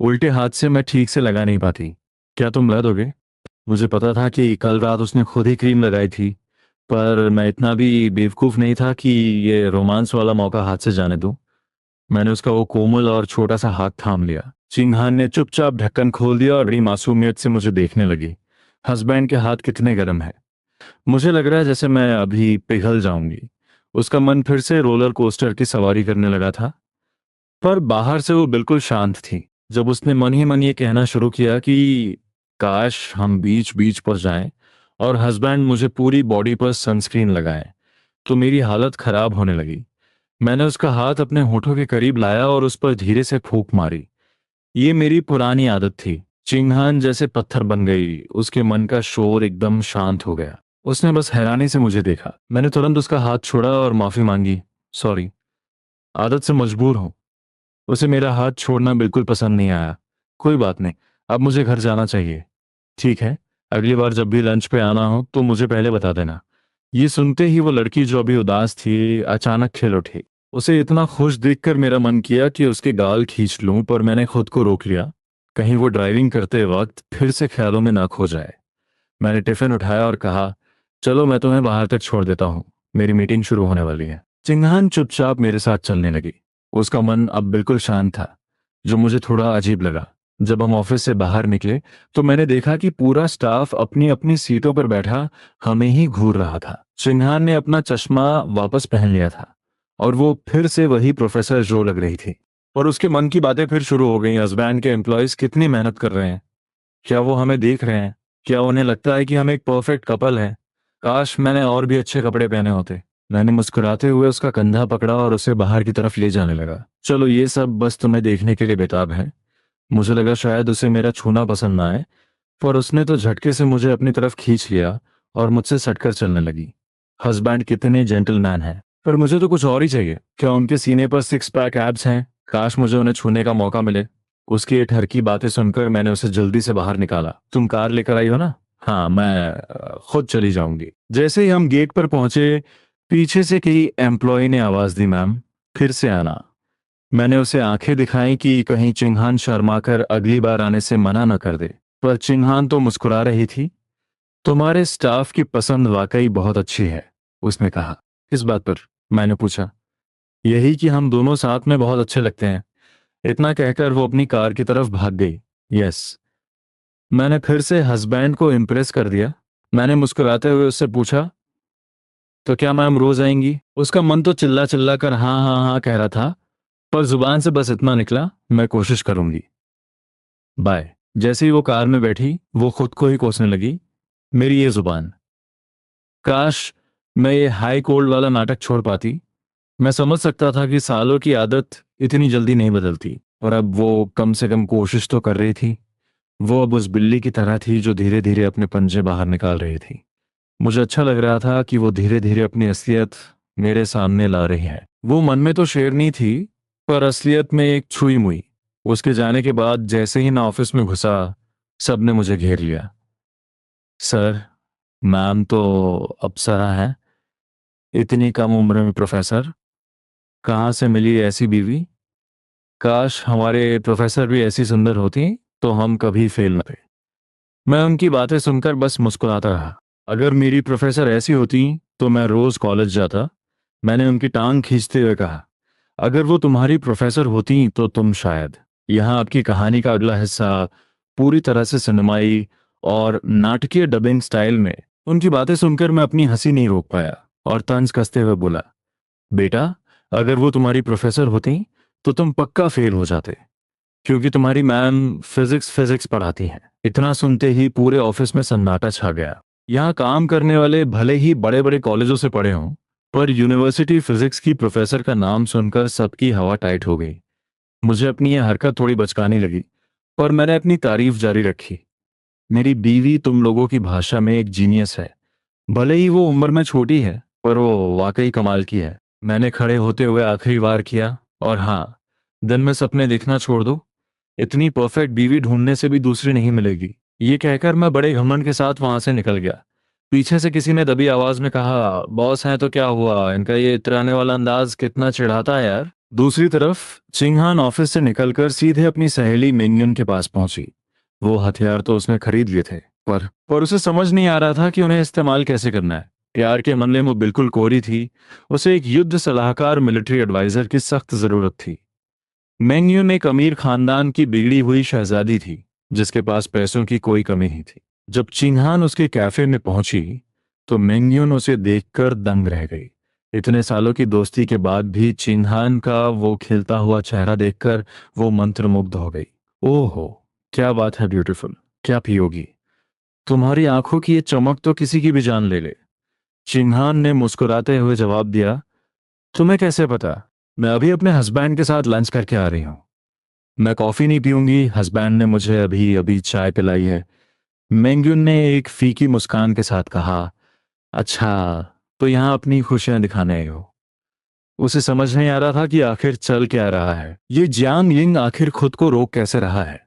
उल्टे हाथ से मैं ठीक से लगा नहीं पाती। क्या तुम लगा दोगे? मुझे पता था कि कल रात उसने खुद ही क्रीम लगाई थी, पर मैं इतना भी बेवकूफ नहीं था कि ये रोमांस वाला मौका हाथ से जाने दूं। मैंने उसका वो कोमल और छोटा सा हाथ थाम लिया। चिंगहान ने चुपचाप ढक्कन खोल दिया और बड़ी मासूमियत से मुझे देखने लगी। हस्बैंड के हाथ कितने गर्म है। मुझे लग रहा है जैसे मैं अभी पिघल जाऊंगी। उसका मन फिर से रोलर कोस्टर की सवारी करने लगा था, पर बाहर से वो बिल्कुल शांत थी, जब उसने मन ही मन ये कहना शुरू किया कि काश हम बीच बीच पर जाएं और हस्बैंड मुझे पूरी बॉडी पर सनस्क्रीन लगाएं, तो मेरी हालत खराब होने लगी। मैंने उसका हाथ अपने होठों के करीब लाया और उस पर धीरे से फूंक मारी। ये मेरी पुरानी आदत थी। चिंगहान जैसे पत्थर बन गई, उसके मन का शोर एकदम शांत हो गया। उसने बस हैरानी से मुझे देखा। मैंने तुरंत उसका हाथ छोड़ा और माफी मांगी। सॉरी, आदत से मजबूर हूं। उसे मेरा हाथ छोड़ना बिल्कुल पसंद नहीं आया। कोई बात नहीं, अब मुझे घर जाना चाहिए। ठीक है, अगली बार जब भी लंच पे आना हो तो मुझे पहले बता देना। ये सुनते ही वो लड़की जो अभी उदास थी अचानक खिल उठी। उसे इतना खुश देखकर मेरा मन किया कि उसके गाल खींच लूं, पर मैंने खुद को रोक लिया, कहीं वो ड्राइविंग करते वक्त फिर से ख्यालों में ना खो जाए। मैंने टिफिन उठाया और कहा, चलो मैं तुम्हें बाहर तक छोड़ देता हूँ, मेरी मीटिंग शुरू होने वाली है। चिंगहान चुपचाप मेरे साथ चलने लगी। उसका मन अब बिल्कुल शांत था, जो मुझे थोड़ा अजीब लगा। जब हम ऑफिस से बाहर निकले तो मैंने देखा कि पूरा स्टाफ अपनी अपनी सीटों पर बैठा हमें ही घूर रहा था। चिंगहान ने अपना चश्मा वापस पहन लिया था और वो फिर से वही प्रोफेसर जो लग रही थी। और उसके मन की बातें फिर शुरू हो गई। हस्बैंड के एम्प्लॉयज कितनी मेहनत कर रहे हैं, क्या वो हमें देख रहे हैं, क्या उन्हें लगता है कि हम एक परफेक्ट कपल हैं। काश मैंने और भी अच्छे कपड़े पहने होते। मैंने मुस्कुराते हुए उसका कंधा पकड़ा और उसे बाहर की तरफ ले जाने लगा। चलो, ये सब बस तुम्हें देखने के लिए बेताब है। मुझे लगा शायद उसे मेरा छूना पसंद ना आए, पर उसने तो झटके से मुझे अपनी तरफ खींच लिया और मुझसे सटकर चलने लगी। हस्बैंड कितने जेंटलमैन हैं, पर मुझे तो कुछ और ही चाहिए। क्या उनके सीने पर सिक्स पैक एब्स हैं? काश मुझे उन्हें छूने का मौका मिले। उसकी ये ठरकी बातें सुनकर मैंने उसे जल्दी से बाहर निकाला। तुम कार लेकर आई हो ना? हाँ, मैं खुद चली जाऊंगी। जैसे ही हम गेट पर पहुंचे, पीछे से कई एम्प्लॉय ने आवाज दी, मैम फिर से आना। मैंने उसे आंखें दिखाई कि कहीं चिंगहान शर्माकर अगली बार आने से मना न कर दे, पर चिंगहान तो मुस्कुरा रही थी। तुम्हारे स्टाफ की पसंद वाकई बहुत अच्छी है, उसने कहा। किस बात पर? मैंने पूछा। यही कि हम दोनों साथ में बहुत अच्छे लगते हैं। इतना कहकर वो अपनी कार की तरफ भाग गई। यस, मैंने फिर से हस्बैंड को इम्प्रेस कर दिया। मैंने मुस्कुराते हुए उससे पूछा, तो क्या मैम रोज आएंगी? उसका मन तो चिल्ला चिल्ला कर हाँ हाँ हाँ कह रहा था, पर जुबान से बस इतना निकला, मैं कोशिश करूंगी। बाय। जैसे ही वो कार में बैठी वो खुद को ही कोसने लगी, मेरी ये जुबान। काश मैं ये हाई कोल्ड वाला नाटक छोड़ पाती। मैं समझ सकता था कि सालों की आदत इतनी जल्दी नहीं बदलती, और अब वो कम से कम कोशिश तो कर रही थी। वो अब उस बिल्ली की तरह थी जो धीरे धीरे अपने पंजे बाहर निकाल रही थी। मुझे अच्छा लग रहा था कि वो धीरे धीरे अपनी असलियत मेरे सामने ला रही है। वो मन में तो शेरनी थी, पर असलियत में एक छुई मुई। उसके जाने के बाद जैसे ही मैं ऑफिस में घुसा, सबने मुझे घेर लिया। सर, मैम तो अप्सरा है, इतनी कम उम्र में प्रोफेसर, कहाँ से मिली ऐसी बीवी? काश हमारे प्रोफेसर भी ऐसी सुंदर होती तो हम कभी फेल न थे। मैं उनकी बातें सुनकर बस मुस्कुराता रहा। अगर मेरी प्रोफेसर ऐसी होती तो मैं रोज कॉलेज जाता। मैंने उनकी टांग खींचते हुए कहा, अगर वो तुम्हारी प्रोफेसर होती तो तुम शायद। यहाँ आपकी कहानी का अगला हिस्सा पूरी तरह से सिनेमाई और नाटकीय डबिंग स्टाइल में। उनकी बातें सुनकर मैं अपनी हंसी नहीं रोक पाया और तंज कसते हुए बोला, बेटा, अगर वो तुम्हारी प्रोफेसर होती तो तुम पक्का फेल हो जाते, क्योंकि तुम्हारी मैम फिजिक्स फिजिक्स पढ़ाती हैं। इतना सुनते ही पूरे ऑफिस में सन्नाटा छा गया। यहाँ काम करने वाले भले ही बड़े बड़े कॉलेजों से पढ़े हों, पर यूनिवर्सिटी फिजिक्स की प्रोफेसर का नाम सुनकर सबकी हवा टाइट हो गई। मुझे अपनी यह हरकत थोड़ी बचकानी लगी, पर मैंने अपनी तारीफ जारी रखी। मेरी बीवी तुम लोगों की भाषा में एक जीनियस है। भले ही वो उम्र में छोटी है, पर वो वाकई कमाल की है। मैंने खड़े होते हुए आखिरी बार किया, और हाँ, दिन में सपने देखना छोड़ दो। इतनी परफेक्ट बीवी ढूंढने से भी दूसरी नहीं मिलेगी। ये कहकर मैं बड़े घमंड के साथ वहां से निकल गया। पीछे से किसी ने दबी आवाज में कहा, बॉस हैं तो क्या हुआ, इनका ये इतराने वाला अंदाज कितना चिढ़ाता है यार। दूसरी तरफ चिंगहान ऑफिस से निकलकर सीधे अपनी सहेली मिंगयुन के पास पहुंची। वो हथियार तो उसने खरीद लिए थे, पर उसे समझ नहीं आ रहा था कि उन्हें इस्तेमाल कैसे करना है। प्यार के मामले में वो बिल्कुल कोरी थी। उसे एक युद्ध सलाहकार, मिलिट्री एडवाइजर की सख्त जरूरत थी। मेंगयून एक अमीर खानदान की बिगड़ी हुई शहजादी थी, जिसके पास पैसों की कोई कमी नहीं थी। जब चिंगहान उसके कैफे में पहुंची तो मेंगयून उसे देखकर दंग रह गई। इतने सालों की दोस्ती के बाद भी चिंगहान का वो खिलता हुआ चेहरा देखकर वो मंत्रमुग्ध हो गई। ओहो, क्या बात है ब्यूटीफुल। क्या पियोगी? तुम्हारी आंखों की ये चमक तो किसी की भी जान ले ले। चिन्हान ने मुस्कुराते हुए जवाब दिया, तुम्हें कैसे पता? मैं अभी अपने हस्बैंड के साथ लंच करके आ रही हूँ। मैं कॉफी नहीं पीऊंगी, हस्बैंड ने मुझे अभी अभी चाय पिलाई है। मेंगुन ने एक फीकी मुस्कान के साथ कहा, अच्छा, तो यहाँ अपनी खुशियां दिखाने आए हो? उसे समझ नहीं आ रहा था कि आखिर चल क्या रहा है। ये जियांग यिंग आखिर खुद को रोक कैसे रहा है।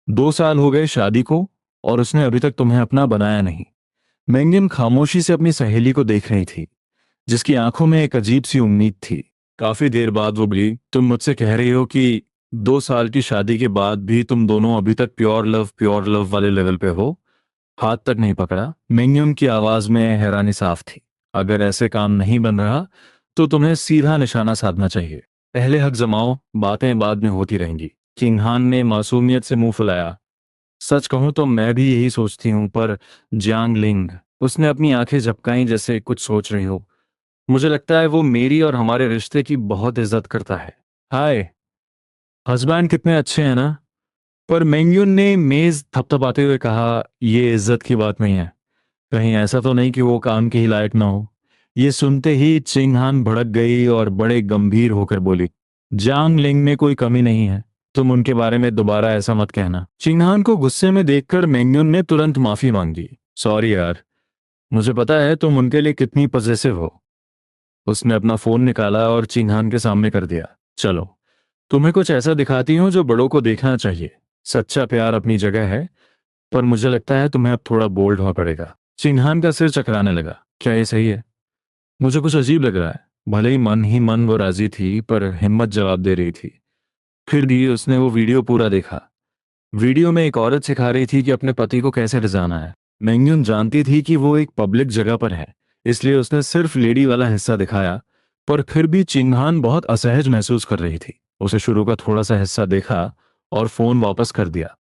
2 साल हो गए शादी को और उसने अभी तक तुम्हें अपना बनाया नहीं। मेंगन खामोशी से अपनी सहेली को देख रही थी, जिसकी आंखों में एक अजीब सी उम्मीद थी। काफी देर बाद वो बोली, तुम मुझसे कह रही हो कि 2 साल की शादी के बाद भी तुम दोनों अभी तक प्योर लव वाले लेवल पे हो? हाथ तक नहीं पकड़ा? मेंगन की आवाज में हैरानी साफ थी। अगर ऐसे काम नहीं बन रहा तो तुम्हें सीधा निशाना साधना चाहिए। पहले हक जमाओ, बातें बाद में होती रहेंगी। किंगहान ने मासूमियत से मुंह फुलाया, सच कहूं तो मैं भी यही सोचती हूं, पर जियांग लिंग, उसने अपनी आंखें झपकाई जैसे कुछ सोच रही हो। मुझे लगता है वो मेरी और हमारे रिश्ते की बहुत इज्जत करता है। हाय, हस्बैंड कितने अच्छे हैं ना? पर मेंग्यून ने मेज थपथपाते हुए कहा, ये इज्जत की बात नहीं है। कहीं ऐसा तो नहीं कि वो काम के ही लायक ना हो? ये सुनते ही चिंगहान भड़क गई और बड़े गंभीर होकर बोली, जांग लिंग में कोई कमी नहीं है। तुम उनके बारे में दोबारा ऐसा मत कहना। चिंगहान को गुस्से में देखकर मेंग्यून ने तुरंत माफी मांगी। सॉरी यार, मुझे पता है तुम उनके लिए कितनी पजेसिव हो। उसने अपना फोन निकाला और चिंगहान के सामने कर दिया। चलो, तुम्हें कुछ ऐसा दिखाती हूँ जो बड़ों को देखना चाहिए। सच्चा प्यार अपनी जगह है, पर मुझे लगता है तुम्हें अब थोड़ा बोल्ड होना पड़ेगा। चिन्हान का सिर चकराने लगा। क्या ये सही है? मुझे कुछ अजीब लग रहा है। भले ही मन वो राजी थी, पर हिम्मत जवाब दे रही थी। फिर भी उसने वो वीडियो पूरा देखा। वीडियो में एक औरत सिखा रही थी कि अपने पति को कैसे रिझाना है। मेंगुन जानती थी कि वो एक पब्लिक जगह पर है, इसलिए उसने सिर्फ लेडी वाला हिस्सा दिखाया। पर फिर भी चिंगहान बहुत असहज महसूस कर रही थी। उसे शुरू का थोड़ा सा हिस्सा देखा और फोन वापस कर दिया।